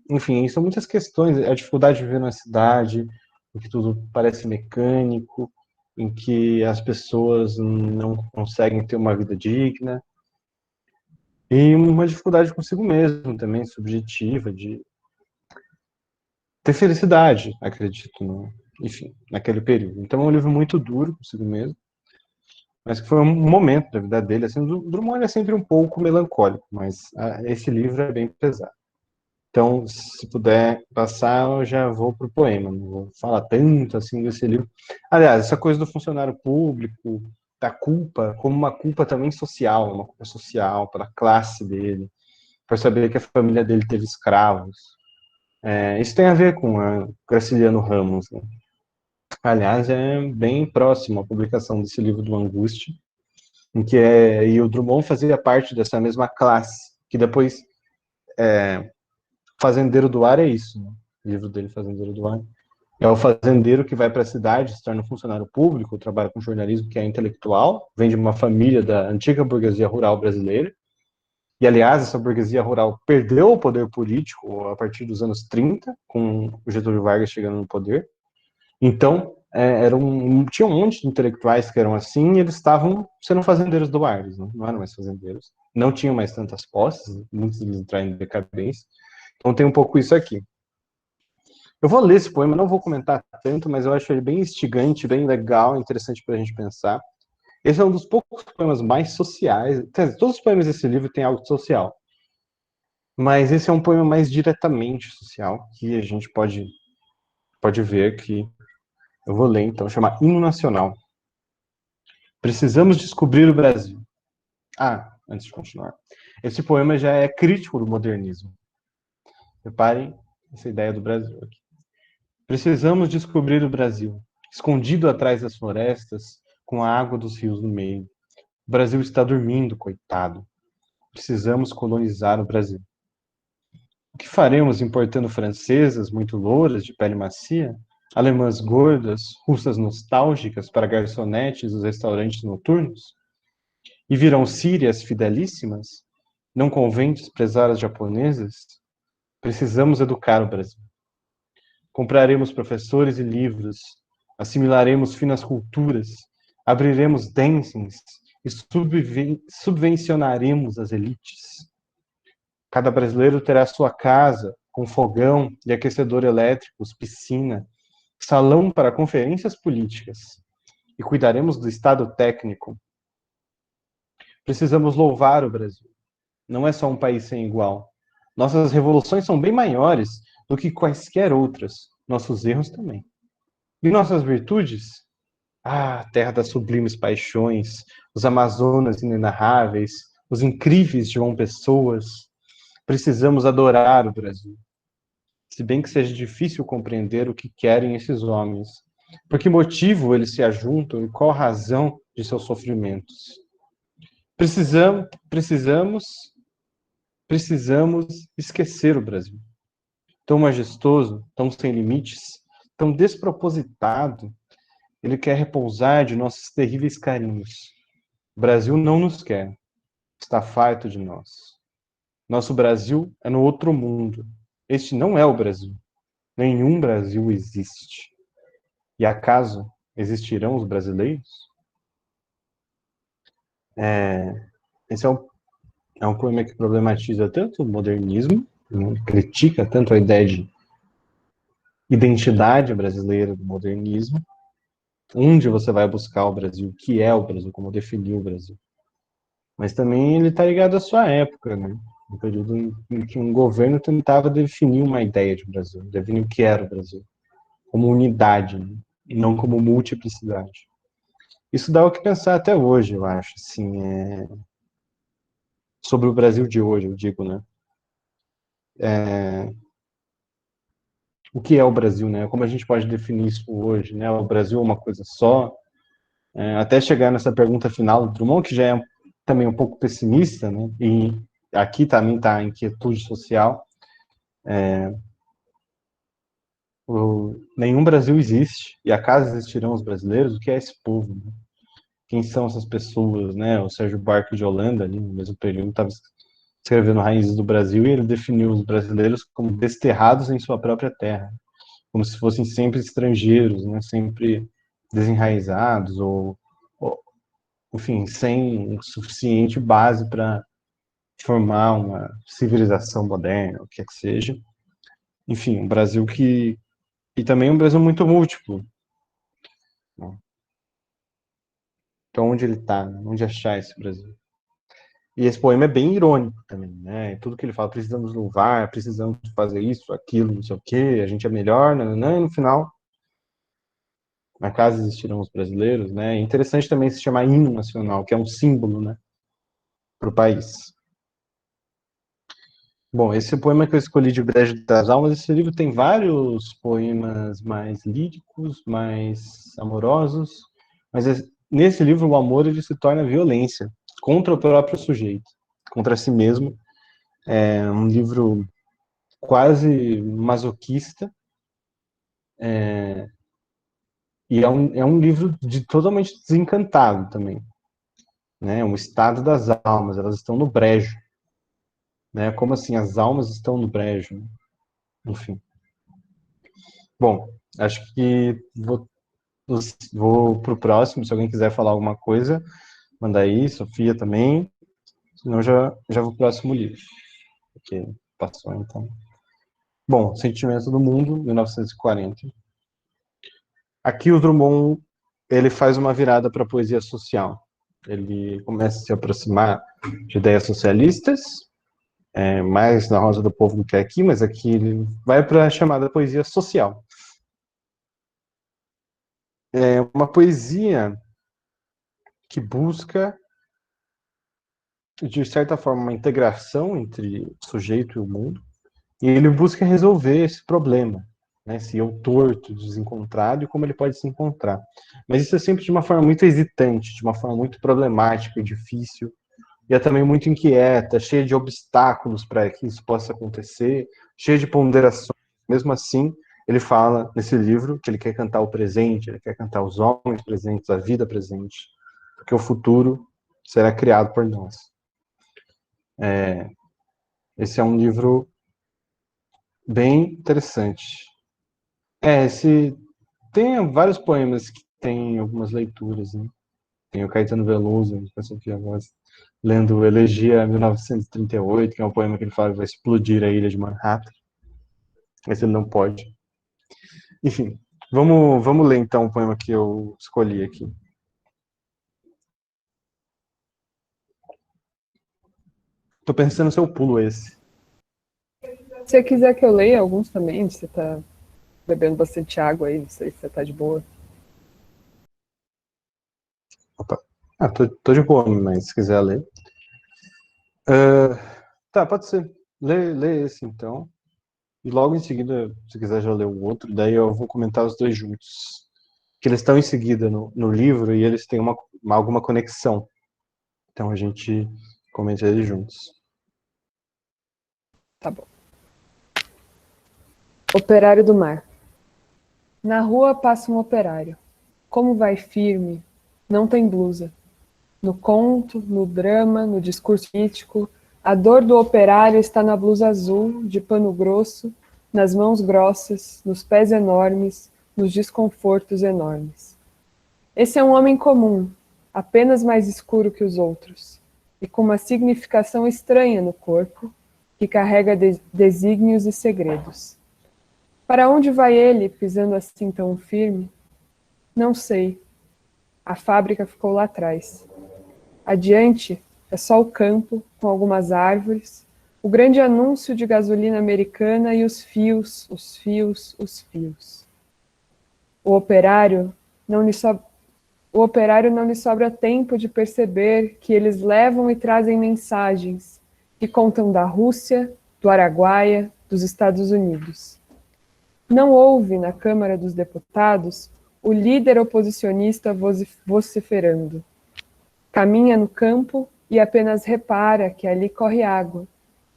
[SPEAKER 2] Enfim, são muitas questões, a dificuldade de viver na cidade, em que tudo parece mecânico, em que as pessoas não conseguem ter uma vida digna, e uma dificuldade consigo mesmo também, subjetiva, de ter felicidade, acredito, enfim, naquele período. Então é um livro muito duro consigo mesmo, mas que foi um momento da vida dele. Assim, o Drummond é sempre um pouco melancólico, mas esse livro é bem pesado. Então, se puder passar, eu já vou para o poema, não vou falar tanto assim desse livro. Aliás, essa coisa do funcionário público, da culpa, como uma culpa também social, uma culpa social para a classe dele, por saber que a família dele teve escravos. Isso tem a ver com a Graciliano Ramos, né? Aliás, é bem próximo à publicação desse livro do Angústia, em que e o Drummond fazia parte dessa mesma classe, que depois Fazendeiro do Ar é isso, né? O livro dele, Fazendeiro do Ar. É o fazendeiro que vai para a cidade, se torna funcionário público, trabalha com jornalismo, que é intelectual, vem de uma família da antiga burguesia rural brasileira. E, aliás, essa burguesia rural perdeu o poder político a partir dos anos 30, com o Getúlio Vargas chegando no poder. Então, tinha um monte de intelectuais que eram assim, e eles estavam sendo fazendeiros do ar, não eram mais fazendeiros. Não tinham mais tantas posses, muitos deles entraram em decadência. Então tem um pouco isso aqui. Eu vou ler esse poema, não vou comentar tanto, mas eu acho ele bem instigante, bem legal, interessante para a gente pensar. Esse é um dos poucos poemas mais sociais. Todos os poemas desse livro têm algo social. Mas esse é um poema mais diretamente social, que a gente pode ver que eu vou ler, então, chama Hino Nacional. Precisamos descobrir o Brasil. antes de continuar. Esse poema já é crítico do modernismo. Reparem essa ideia do Brasil aqui. Precisamos descobrir o Brasil, escondido atrás das florestas, com a água dos rios no meio. O Brasil está dormindo, coitado. Precisamos colonizar o Brasil. O que faremos importando francesas muito louras, de pele macia, alemãs gordas, russas nostálgicas para garçonetes dos restaurantes noturnos? E virão sírias fidelíssimas? Não convém desprezar as japonesas? Precisamos educar o Brasil. Compraremos professores e livros, assimilaremos finas culturas, abriremos dancings e subvencionaremos as elites. Cada brasileiro terá sua casa, com fogão e aquecedor elétricos, piscina, salão para conferências políticas. E cuidaremos do Estado técnico. Precisamos louvar o Brasil. Não é só um país sem igual. Nossas revoluções são bem maiores do que quaisquer outras. Nossos erros também. E nossas virtudes? Ah, terra das sublimes paixões, os Amazonas inenarráveis, os incríveis João Pessoas. Precisamos adorar o Brasil. Se bem que seja difícil compreender o que querem esses homens. Por que motivo eles se ajuntam e qual a razão de seus sofrimentos? Precisamos esquecer o Brasil. Tão majestoso, tão sem limites, tão despropositado, ele quer repousar de nossos terríveis carinhos. O Brasil não nos quer, está farto de nós. Nosso Brasil é no outro mundo. Este não é o Brasil. Nenhum Brasil existe. E acaso existirão os brasileiros? Esse é um poema que problematiza tanto o modernismo, né, critica tanto a ideia de identidade brasileira do modernismo, onde você vai buscar o Brasil, o que é o Brasil, como definir o Brasil. Mas também ele está ligado à sua época, né? Um período em que um governo tentava definir uma ideia de Brasil, definir o que era o Brasil, como unidade, né? E não como multiplicidade. Isso dá o que pensar até hoje, eu acho, assim, sobre o Brasil de hoje, eu digo, né? O que é o Brasil, né? Como a gente pode definir isso hoje, né? O Brasil é uma coisa só? Até chegar nessa pergunta final do Drummond, que já é também um pouco pessimista, né? E aqui também está a inquietude social. Nenhum Brasil existe, e acaso existirão os brasileiros, o que é esse povo? Né? Quem são essas pessoas, né? O Sérgio Buarque de Holanda, ali, no mesmo período, estava escrevendo Raízes do Brasil, e ele definiu os brasileiros como desterrados em sua própria terra, como se fossem sempre estrangeiros, né? Sempre desenraizados, ou enfim, sem suficiente base para formar uma civilização moderna, o que é que seja. Enfim, um Brasil que... E também um Brasil muito múltiplo. Então, onde ele está? Né? Onde achar esse Brasil? E esse poema é bem irônico também, né? Tudo que ele fala, precisamos louvar, precisamos fazer isso, aquilo, não sei o quê, a gente é melhor, nananã, e no final, na casa existirão os brasileiros, né? É interessante também se chamar hino nacional, que é um símbolo, né, para o país. Bom, esse poema que eu escolhi de Brejo das Almas, esse livro tem vários poemas mais líricos, mais amorosos, mas nesse livro o amor ele se torna violência contra o próprio sujeito, contra si mesmo. É um livro quase masoquista, e é um livro totalmente desencantado também, né? Um estado das almas, elas estão no brejo, né? Como assim as almas estão no brejo? Enfim. Bom, acho que vou para o próximo. Se alguém quiser falar alguma coisa, manda aí, Sofia também. Senão já vou para o próximo livro, porque passou então. Bom, Sentimento do Mundo, 1940. Aqui o Drummond ele faz uma virada para a poesia social. Ele começa a se aproximar de ideias socialistas, mais na Rosa do Povo do que aqui, mas aqui ele vai para a chamada poesia social. É uma poesia que busca de certa forma, uma integração entre o sujeito e o mundo, e ele busca resolver esse problema, né, esse eu torto, desencontrado, e como ele pode se encontrar. Mas isso é sempre de uma forma muito hesitante, de uma forma muito problemática e difícil, e é também muito inquieta, cheia de obstáculos para que isso possa acontecer, cheia de ponderações. Mesmo assim, ele fala nesse livro que ele quer cantar o presente, ele quer cantar os homens presentes, a vida presente, porque o futuro será criado por nós. Esse é um livro bem interessante. Tem vários poemas que tem algumas leituras, né? Tem o Caetano Veloso, a Sofia Voz, lendo Elegia 1938, que é um poema que ele fala que vai explodir a ilha de Manhattan, mas ele não pode. Enfim, vamos ler então o poema que eu escolhi aqui. Tô pensando se eu pulo esse.
[SPEAKER 1] Se você quiser que eu leia alguns também, você tá bebendo bastante água aí, não sei se você tá de boa.
[SPEAKER 2] Opa. Tô de boa, mas se quiser ler. Tá, pode ser. Lê esse então. E logo em seguida, se quiser já ler o outro, daí eu vou comentar os dois juntos. Que eles estão em seguida no livro e eles têm alguma conexão. Então a gente comenta eles juntos.
[SPEAKER 1] Tá bom. Operário do mar. Na rua passa um operário. Como vai firme, não tem blusa. No conto, no drama, no discurso político, a dor do operário está na blusa azul, de pano grosso, nas mãos grossas, nos pés enormes, nos desconfortos enormes. Esse é um homem comum, apenas mais escuro que os outros, e com uma significação estranha no corpo, que carrega desígnios e segredos. Para onde vai ele, pisando assim tão firme? Não sei. A fábrica ficou lá atrás. Adiante é só o campo, com algumas árvores, o grande anúncio de gasolina americana e os fios, os fios, os fios. O operário não lhe sobra tempo de perceber que eles levam e trazem mensagens que contam da Rússia, do Araguaia, dos Estados Unidos. Não houve, na Câmara dos Deputados, o líder oposicionista vociferando. Caminha no campo e apenas repara que ali corre água,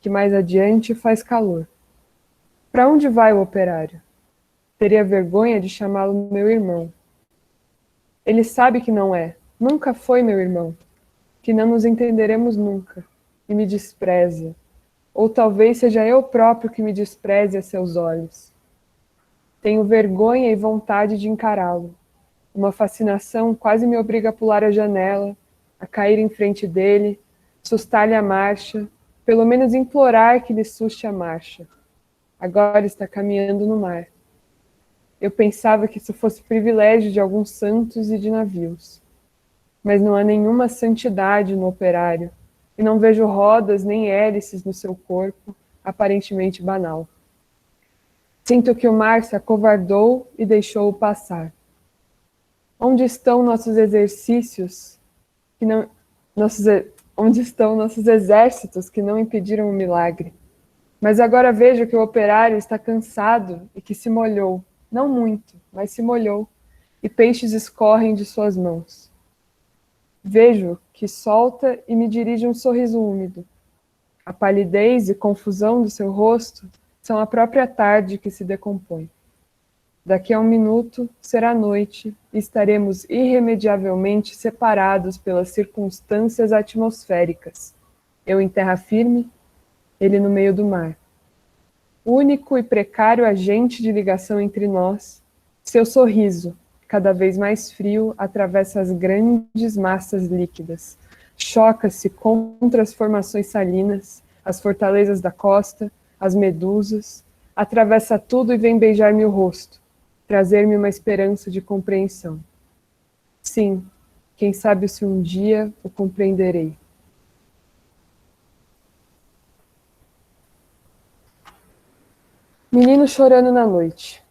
[SPEAKER 1] que mais adiante faz calor. Para onde vai o operário? Teria vergonha de chamá-lo meu irmão. Ele sabe que não é, nunca foi meu irmão, que não nos entenderemos nunca, e me despreza. Ou talvez seja eu próprio que me despreze a seus olhos. Tenho vergonha e vontade de encará-lo. Uma fascinação quase me obriga a pular a janela, a cair em frente dele, sustar-lhe a marcha, pelo menos implorar que lhe suste a marcha. Agora está caminhando no mar. Eu pensava que isso fosse privilégio de alguns santos e de navios. Mas não há nenhuma santidade no operário, e não vejo rodas nem hélices no seu corpo, aparentemente banal. Sinto que o mar se acovardou e deixou-o passar. Onde estão nossos exercícios que não, onde estão nossos exércitos que não impediram o milagre? Mas agora vejo que o operário está cansado e que se molhou, não muito, mas se molhou, e peixes escorrem de suas mãos. Vejo que solta e me dirige um sorriso úmido. A palidez e confusão do seu rosto são a própria tarde que se decompõe. Daqui a um minuto será noite e estaremos irremediavelmente separados pelas circunstâncias atmosféricas. Eu em terra firme, ele no meio do mar. Único e precário agente de ligação entre nós, seu sorriso, cada vez mais frio, atravessa as grandes massas líquidas, choca-se contra as formações salinas, as fortalezas da costa, as medusas, atravessa tudo e vem beijar-me o rosto, trazer-me uma esperança de compreensão. Sim, quem sabe se um dia o compreenderei. Menino chorando na noite.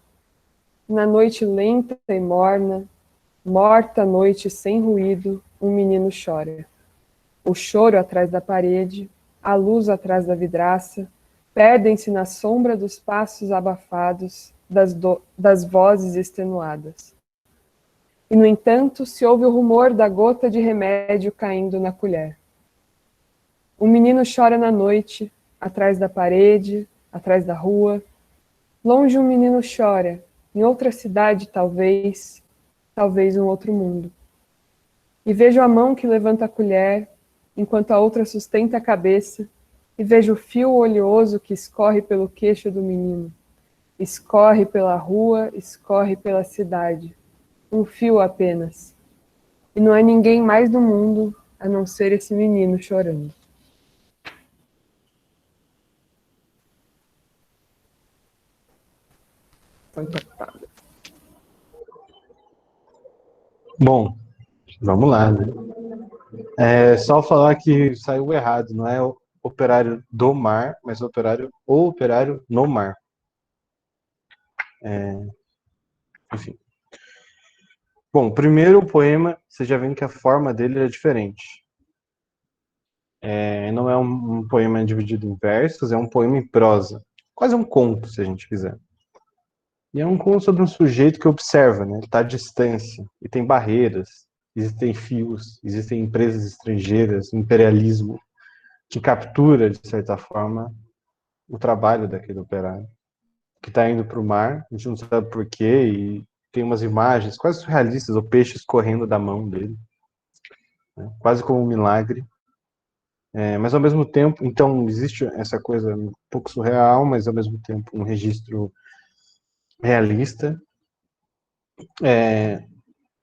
[SPEAKER 1] Na noite lenta e morna, morta noite sem ruído, um menino chora. o choro atrás da parede, a luz atrás da vidraça, perdem-se na sombra dos passos abafados, das vozes extenuadas. E, no entanto, se ouve o rumor da gota de remédio caindo na colher. Um menino chora na noite, atrás da parede, atrás da rua. Longe um menino chora, em outra cidade talvez um outro mundo. E vejo a mão que levanta a colher, enquanto a outra sustenta a cabeça, e vejo o fio oleoso que escorre pelo queixo do menino. Escorre pela rua, escorre pela cidade. Um fio apenas. E não há ninguém mais no mundo a não ser esse menino chorando. Foi cortado.
[SPEAKER 2] Bom, vamos lá, né? É só falar que saiu errado, não é o operário do mar, mas o operário no mar. Enfim. Bom, primeiro o poema, você já vê que a forma dele é diferente. Não é um poema dividido em versos, é um poema em prosa. Quase um conto, se a gente quiser. E é um conto sobre um sujeito que observa, né? Ele está à distância, e tem barreiras, existem fios, existem empresas estrangeiras, imperialismo, que captura, de certa forma, o trabalho daquele operário, que está indo para o mar, a gente não sabe por quê, e tem umas imagens quase surrealistas, o peixe escorrendo da mão dele, né? Quase como um milagre. Mas ao mesmo tempo, então existe essa coisa um pouco surreal, mas ao mesmo tempo um registro realista.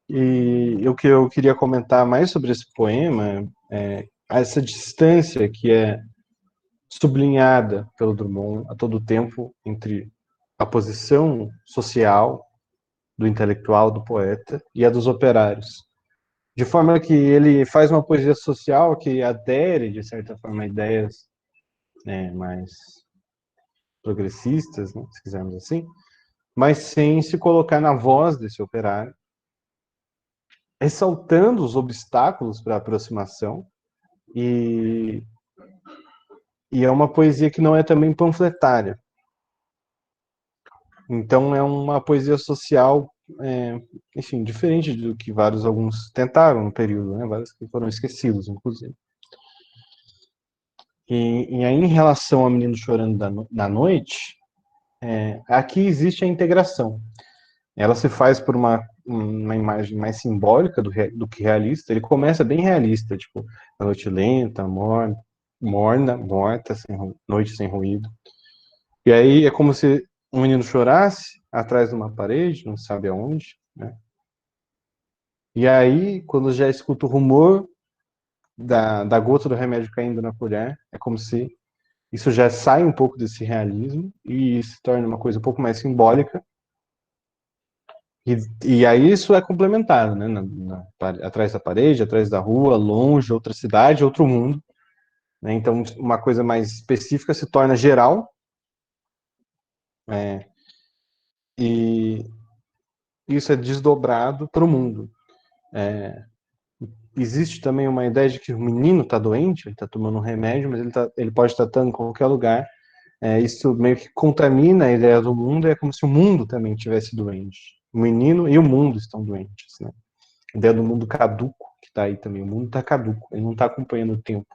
[SPEAKER 2] E o que eu queria comentar mais sobre esse poema é essa distância que é sublinhada pelo Drummond a todo tempo entre a posição social do intelectual, do poeta, e a dos operários. De forma que ele faz uma poesia social que adere, de certa forma, a ideias, né, mais progressistas, né, se quisermos assim, mas sem se colocar na voz desse operário, ressaltando os obstáculos para a aproximação, e, e é uma poesia que não é também panfletária. Então é uma poesia social, enfim, diferente do que alguns tentaram no período, né? Vários que foram esquecidos, inclusive. E aí, em relação ao Menino Chorando na Noite, aqui existe a integração. Ela se faz por uma imagem mais simbólica do que realista. Ele começa bem realista, tipo, a noite lenta, morna, morta, noite sem ruído. E aí é como se um menino chorasse atrás de uma parede, não sabe aonde, né? E aí, quando já escuta o rumor da gota do remédio caindo na colher, é como se isso já sai um pouco desse realismo e se torna uma coisa um pouco mais simbólica. E aí isso é complementado, né? Atrás da parede, atrás da rua, longe, outra cidade, outro mundo. Né? Então, uma coisa mais específica se torna geral. E isso é desdobrado para o mundo. Existe também uma ideia de que o menino está doente, ele está tomando um remédio, mas ele pode estar estando em qualquer lugar. Isso meio que contamina a ideia do mundo, é como se o mundo também estivesse doente. O menino e o mundo estão doentes, né? A ideia do mundo caduco, que está aí também. O mundo está caduco, ele não está acompanhando o tempo.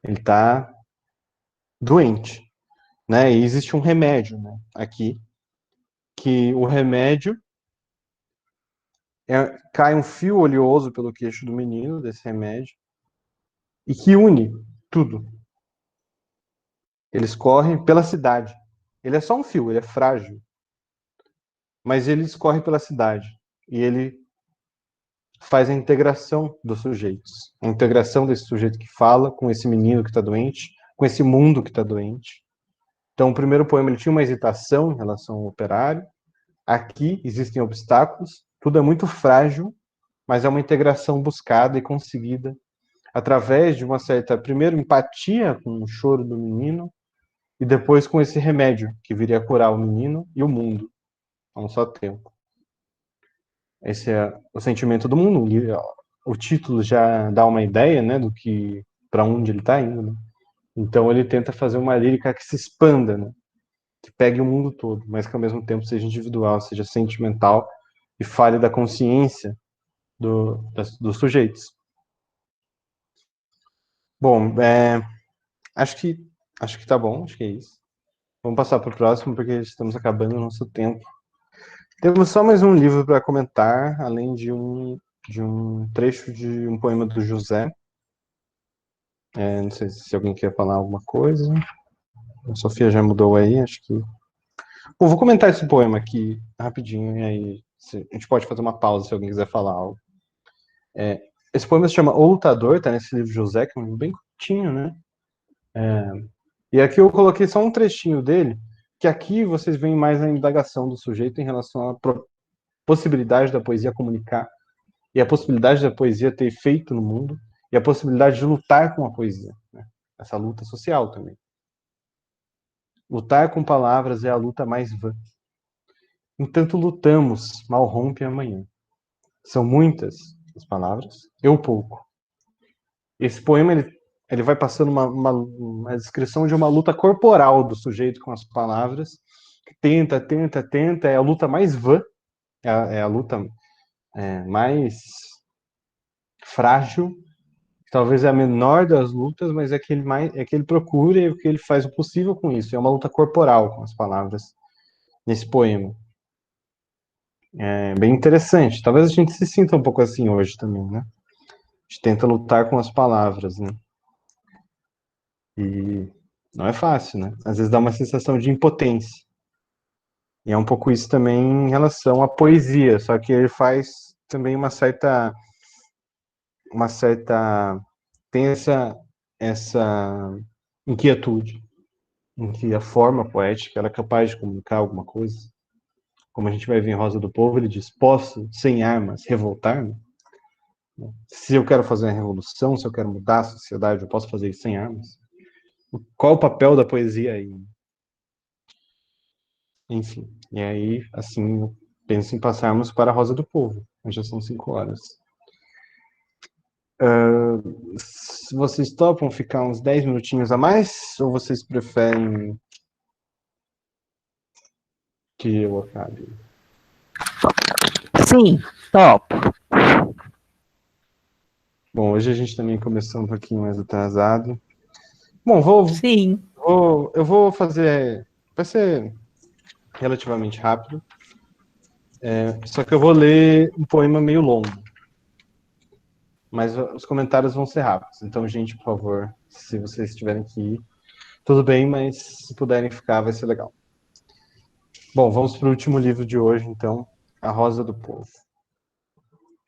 [SPEAKER 2] Ele está doente, né? E existe um remédio, né, aqui, que o remédio cai um fio oleoso pelo queixo do menino, desse remédio, e que une tudo. Eles correm pela cidade. Ele é só um fio, ele é frágil. Mas ele escorre pela cidade. E ele faz a integração dos sujeitos. A integração desse sujeito que fala com esse menino que está doente, com esse mundo que está doente. Então, o primeiro poema ele tinha uma hesitação em relação ao operário. Aqui existem obstáculos, tudo é muito frágil, mas é uma integração buscada e conseguida através de uma certa, primeiro, empatia com o choro do menino, e depois com esse remédio, que viria a curar o menino e o mundo, a um só tempo. Esse é o sentimento do mundo. o título já dá uma ideia, né, do que, para onde ele está indo, né? Então ele tenta fazer uma lírica que se expanda, né? Que pegue o mundo todo, mas que ao mesmo tempo seja individual, seja sentimental e fale da consciência dos sujeitos. Bom, acho que tá bom, acho que é isso. Vamos passar para o próximo, porque estamos acabando o nosso tempo. Temos só mais um livro para comentar, além de um trecho de um poema do José. Não sei se alguém quer falar alguma coisa. A Sofia já mudou aí, acho que. Bom, vou comentar esse poema aqui rapidinho, e aí a gente pode fazer uma pausa se alguém quiser falar algo. Esse poema se chama O Lutador, tá nesse livro José, que é um livro bem curtinho, né? E aqui eu coloquei só um trechinho dele, que aqui vocês veem mais a indagação do sujeito em relação à possibilidade da poesia comunicar, e a possibilidade da poesia ter efeito no mundo, e a possibilidade de lutar com a poesia, né? Essa luta social também. Lutar com palavras é a luta mais vã. Entanto lutamos, mal rompe amanhã. São muitas as palavras, eu pouco. Esse poema, ele vai passando uma descrição de uma luta corporal do sujeito com as palavras, que tenta, é a luta mais vã, é a luta mais frágil, talvez é a menor das lutas, mas é que ele procura e que ele faz o possível com isso. É uma luta corporal com as palavras nesse poema. É bem interessante. Talvez a gente se sinta um pouco assim hoje também, né? A gente tenta lutar com as palavras, né? E não é fácil, né? Às vezes dá uma sensação de impotência. E é um pouco isso também em relação à poesia, só que ele faz também tem essa inquietude em que a forma poética ela é capaz de comunicar alguma coisa. Como a gente vai ver em Rosa do Povo, ele diz: posso, sem armas, revoltar-me? Se eu quero fazer uma revolução, se eu quero mudar a sociedade, eu posso fazer isso sem armas? Qual o papel da poesia aí? Enfim, e aí, assim, eu penso em passarmos para a Rosa do Povo. Já são 5 horas. Se vocês topam ficar uns 10 minutinhos a mais, ou vocês preferem que eu acabe?
[SPEAKER 3] Sim, topo.
[SPEAKER 2] Bom, hoje a gente também começou um pouquinho mais atrasado. Bom,
[SPEAKER 3] Sim.
[SPEAKER 2] eu vou fazer. Vai ser relativamente rápido. Só que eu vou ler um poema meio longo. Mas os comentários vão ser rápidos. Então, gente, por favor, se vocês tiverem que ir, tudo bem, mas se puderem ficar, vai ser legal. Bom, vamos para o último livro de hoje, então, A Rosa do Povo.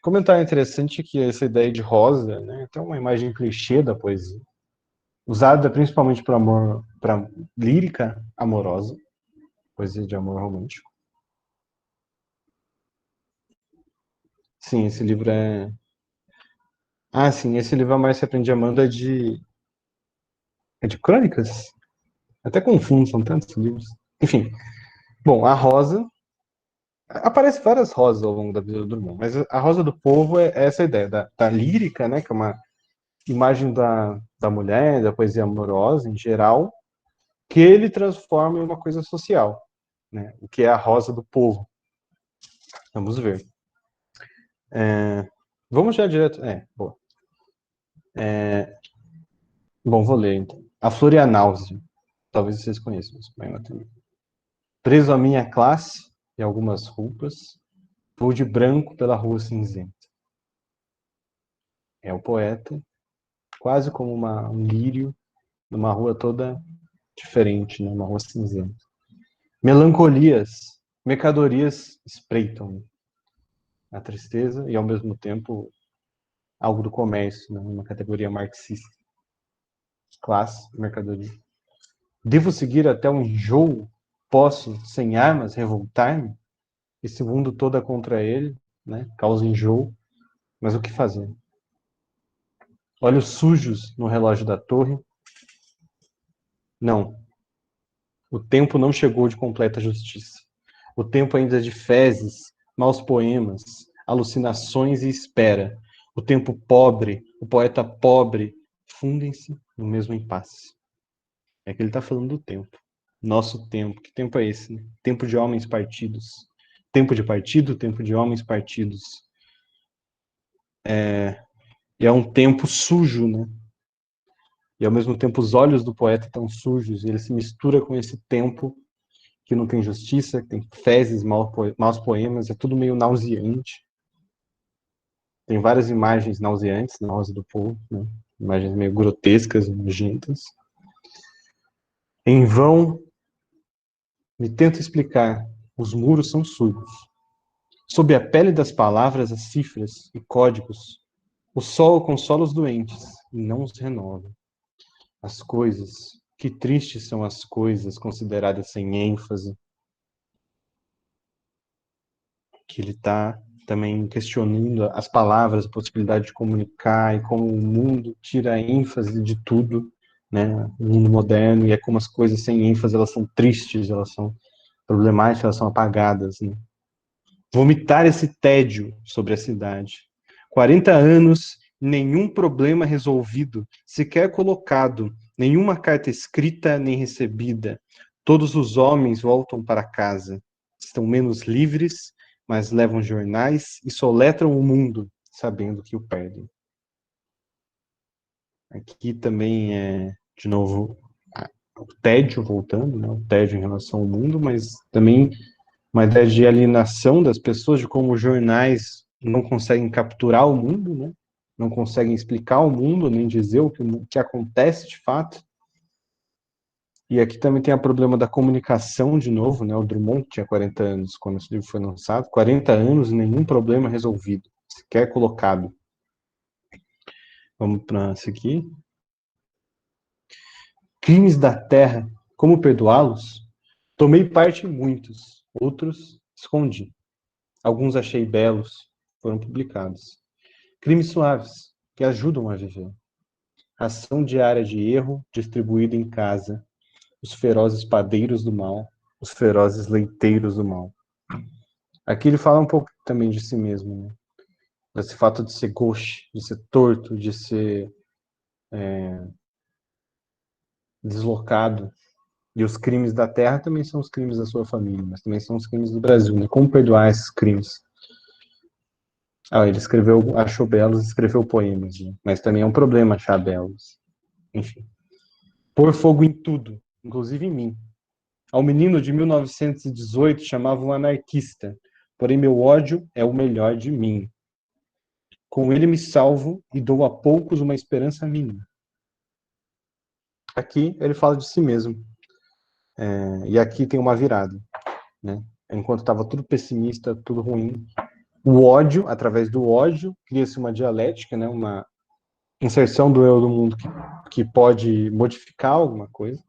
[SPEAKER 2] Comentário interessante que essa ideia de rosa, né, é uma imagem clichê da poesia, usada principalmente para lírica amorosa, poesia de amor romântico. Sim, esse livro é... Ah, sim, esse livro A Márcia Aprende Amando é de crônicas? Até confundo, são tantos livros. Enfim, bom, a rosa... Aparece várias rosas ao longo da vida do Drummond, mas a Rosa do Povo é essa ideia da lírica, né, que é uma imagem da mulher, da poesia amorosa em geral, que ele transforma em uma coisa social, né, o que é a Rosa do Povo. Vamos ver. Vamos já direto... boa. Bom, vou ler então. A Flor e a Náusea. Talvez vocês conheçam esse poema também. Preso à minha classe e algumas roupas, vou de branco pela rua cinzenta. É o poeta, quase como um lírio, numa rua toda diferente, né? Uma rua cinzenta. Melancolias, mercadorias espreitam a tristeza e, ao mesmo tempo, algo do comércio, né? Uma categoria marxista. Classe, mercadoria. Devo seguir até o enjoo? Posso, sem armas, revoltar-me? Esse mundo todo é contra ele, né? Causa enjoo. Mas o que fazer? Olhos sujos no relógio da torre. Não. O tempo não chegou de completa justiça. O tempo ainda é de fezes, maus poemas, alucinações e espera. o tempo pobre, o poeta pobre, fundem-se no mesmo impasse. É que ele está falando do tempo. Nosso tempo. Que tempo é esse? Né? Tempo de homens partidos. Tempo de partido, tempo de homens partidos. E é um tempo sujo, né? E ao mesmo tempo os olhos do poeta estão sujos. E ele se mistura com esse tempo que não tem justiça, que tem fezes, maus poemas. É tudo meio nauseante. Tem várias imagens nauseantes na Rosa do Povo, né? Imagens meio grotescas, nojentas. Em vão, me tento explicar. Os muros são sujos. Sob a pele das palavras, as cifras e códigos, o sol consola os doentes e não os renova. As coisas, que tristes são as coisas consideradas sem ênfase. Que ele está também questionando as palavras, a possibilidade de comunicar e como o mundo tira a ênfase de tudo, né? O mundo moderno, e é como as coisas sem ênfase, elas são tristes, elas são problemáticas, elas são apagadas, né? Vomitar esse tédio sobre a cidade. 40 anos, nenhum problema resolvido, sequer colocado, nenhuma carta escrita nem recebida. Todos os homens voltam para casa. Estão menos livres, mas levam jornais e soletram o mundo, sabendo que o perdem. Aqui também é, de novo, o tédio voltando, né? O tédio em relação ao mundo, mas também uma ideia de alienação das pessoas, de como os jornais não conseguem capturar o mundo, né? Não conseguem explicar o mundo, nem dizer o que acontece de fato. E aqui também tem o problema da comunicação, de novo, né? O Drummond tinha 40 anos quando esse livro foi lançado, 40 anos e nenhum problema resolvido, sequer colocado. Vamos para esse aqui. Crimes da terra, como perdoá-los? Tomei parte em muitos, outros escondi. Alguns achei belos, foram publicados. Crimes suaves, que ajudam a viver. Ação diária de erro distribuída em casa. Os ferozes padeiros do mal, os ferozes leiteiros do mal. Aqui ele fala um pouco também de si mesmo, né? Desse fato de ser gauche, de ser torto, de ser deslocado. E os crimes da terra também são os crimes da sua família, mas também são os crimes do Brasil, né? Como perdoar esses crimes? Ele escreveu, achou belos, escreveu poemas, né? Mas também é um problema achar belos. Enfim. Pôr fogo em tudo, inclusive em mim. Ao menino de 1918 chamavam anarquista, porém meu ódio é o melhor de mim. Com ele me salvo e dou a poucos uma esperança mínima. Aqui ele fala de si mesmo. E aqui tem uma virada, né? Enquanto estava tudo pessimista, tudo ruim, o ódio, através do ódio, cria-se uma dialética, né? Uma inserção do eu do mundo que pode modificar alguma coisa.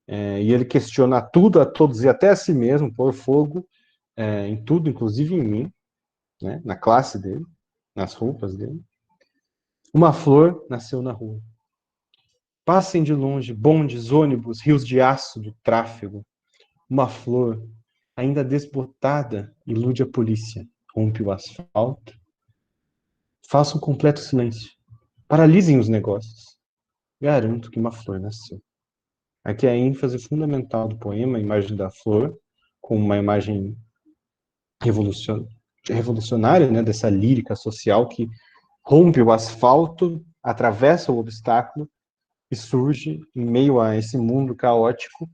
[SPEAKER 2] E ele questiona tudo, a todos e até a si mesmo, pôr fogo em tudo, inclusive em mim, né? Na classe dele, nas roupas dele. Uma flor nasceu na rua. Passem de longe bondes, ônibus, rios de aço do tráfego. Uma flor, ainda desbotada, ilude a polícia. Rompe o asfalto. Faça um completo silêncio. Paralisem os negócios. Garanto que uma flor nasceu. Aqui é a ênfase fundamental do poema, a imagem da flor, com uma imagem revolucionária, né, dessa lírica social que rompe o asfalto, atravessa o obstáculo e surge em meio a esse mundo caótico,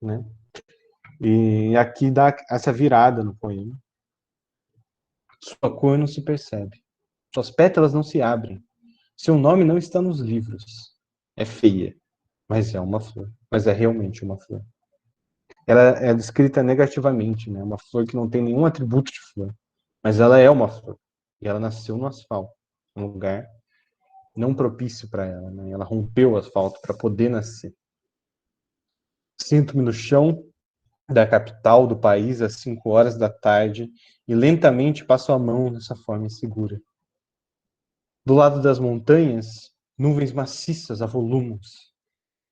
[SPEAKER 2] né? E aqui dá essa virada no poema. Sua cor não se percebe. Suas pétalas não se abrem. Seu nome não está nos livros. É feia, mas é uma flor. Mas é realmente uma flor. Ela é descrita negativamente, né? Uma flor que não tem nenhum atributo de flor. Mas ela é uma flor. E ela nasceu no asfalto. Um lugar não propício para ela, né? Ela rompeu o asfalto para poder nascer. Sinto-me no chão da capital do país às 5 horas da tarde e lentamente passo a mão nessa forma insegura. Do lado das montanhas, nuvens maciças avolumam-se.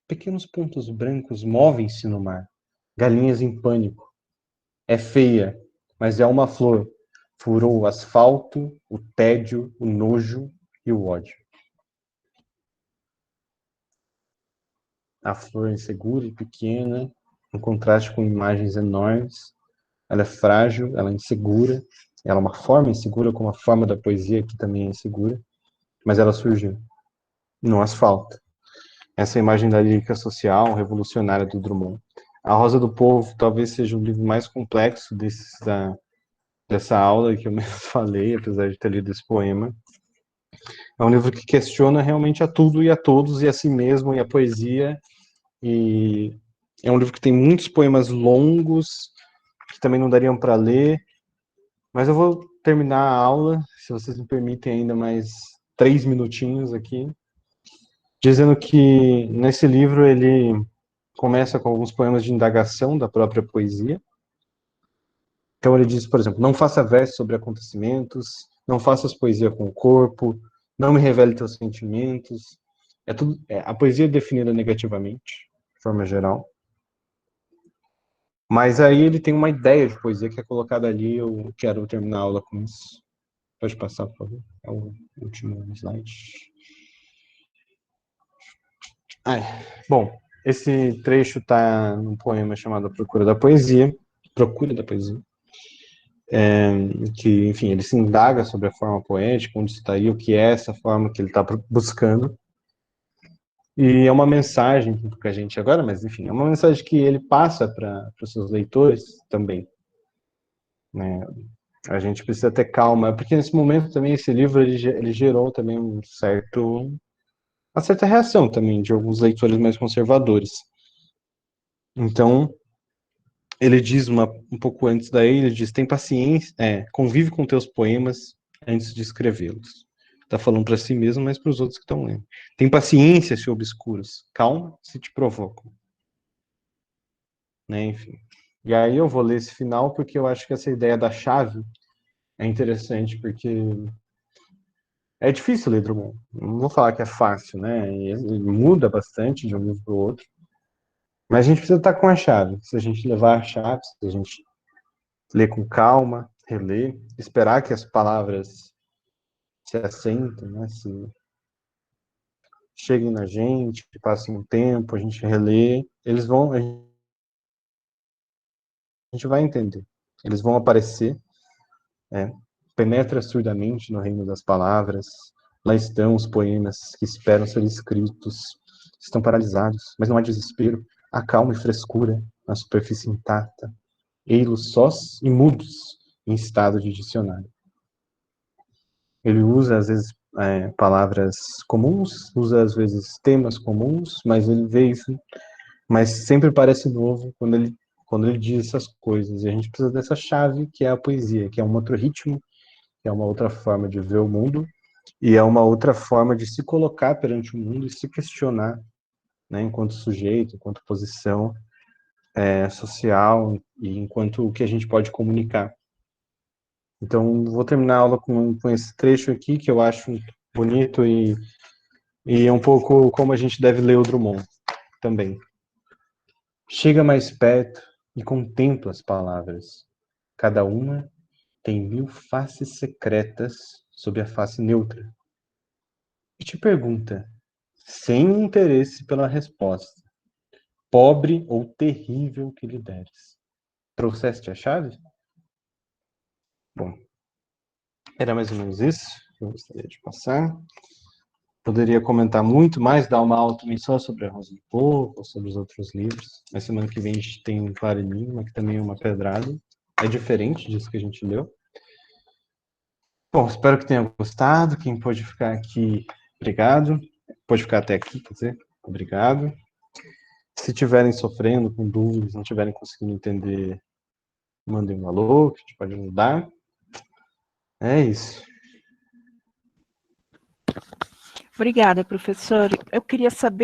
[SPEAKER 2] Pequenos pontos brancos movem-se no mar. Galinhas em pânico. É feia, mas é uma flor. Furou o asfalto, o tédio, o nojo e o ódio. A flor é insegura e pequena, em contraste com imagens enormes. Ela é frágil, ela é insegura. Ela é uma forma insegura, como a forma da poesia, que também é insegura. Mas ela surgiu no asfalto. Essa imagem da lírica social revolucionária do Drummond. A Rosa do Povo talvez seja o livro mais complexo dessa aula que eu mesmo falei, apesar de ter lido esse poema. É um livro que questiona realmente a tudo e a todos, e a si mesmo, e a poesia. E é um livro que tem muitos poemas longos, que também não dariam para ler. Mas eu vou terminar a aula, se vocês me permitem ainda mais 3 minutinhos aqui, dizendo que nesse livro ele começa com alguns poemas de indagação da própria poesia. Então ele diz, por exemplo, não faça versos sobre acontecimentos, não faças poesia com o corpo, não me revele teus sentimentos. A poesia é definida negativamente, de forma geral. Mas aí ele tem uma ideia de poesia que é colocada ali, eu quero terminar a aula com isso. Pode passar, por favor. É o último slide. Bom, esse trecho está num poema chamado Procura da Poesia, que, enfim, ele se indaga sobre a forma poética, onde está aí, o que é essa forma que ele está buscando. E é uma mensagem para a gente agora, mas, enfim, é uma mensagem que ele passa para os seus leitores também. Né? A gente precisa ter calma, porque nesse momento também esse livro ele gerou também uma certa reação também de alguns leitores mais conservadores. Então, ele diz um pouco antes daí, ele diz, tem paciência, convive com teus poemas antes de escrevê-los. Está falando para si mesmo, mas para os outros que estão lendo. Tem paciência se obscuros, calma se te provocam. Né, enfim. E aí eu vou ler esse final porque eu acho que essa ideia da chave é interessante, porque é difícil ler Drummond. Não vou falar que é fácil, né? Ele muda bastante de um livro para o outro. Mas a gente precisa estar com a chave. Se a gente levar a chave, se a gente ler com calma, reler, esperar que as palavras se assentem, né? Se cheguem na gente, que passe um tempo, a gente relê, a gente vai entender. Eles vão aparecer, penetra surdamente no reino das palavras. Lá estão os poemas que esperam ser escritos, estão paralisados, mas não há desespero, há calma e frescura na superfície intacta, ei-los sós e mudos em estado de dicionário. Ele usa, às vezes, palavras comuns, usa, às vezes, temas comuns, mas ele vê isso, mas sempre parece novo quando ele diz essas coisas. E a gente precisa dessa chave, que é a poesia, que é um outro ritmo, que é uma outra forma de ver o mundo, e é uma outra forma de se colocar perante o mundo e se questionar, né, enquanto sujeito, enquanto posição social, e enquanto o que a gente pode comunicar. Então, vou terminar a aula com esse trecho aqui, que eu acho bonito e é um pouco como a gente deve ler o Drummond também. Chega mais perto e contempla as palavras. Cada uma tem 1000 faces secretas sob a face neutra. E te pergunta, sem interesse pela resposta, pobre ou terrível que lhe deres. Trouxeste a chave? Bom, era mais ou menos isso que eu gostaria de passar. Poderia comentar muito mais, dar uma aula também só sobre a Rosa do Povo, ou sobre os outros livros. Na semana que vem a gente tem um Claro Enigma, que também é uma pedrada. É diferente disso que a gente leu. Bom, espero que tenha gostado. Quem pôde ficar aqui, obrigado. Pode ficar até aqui, quer dizer, obrigado. Se estiverem sofrendo com dúvidas, não estiverem conseguindo entender, mandem um alô, que a gente pode ajudar. É isso.
[SPEAKER 3] Obrigada, professor. Eu queria saber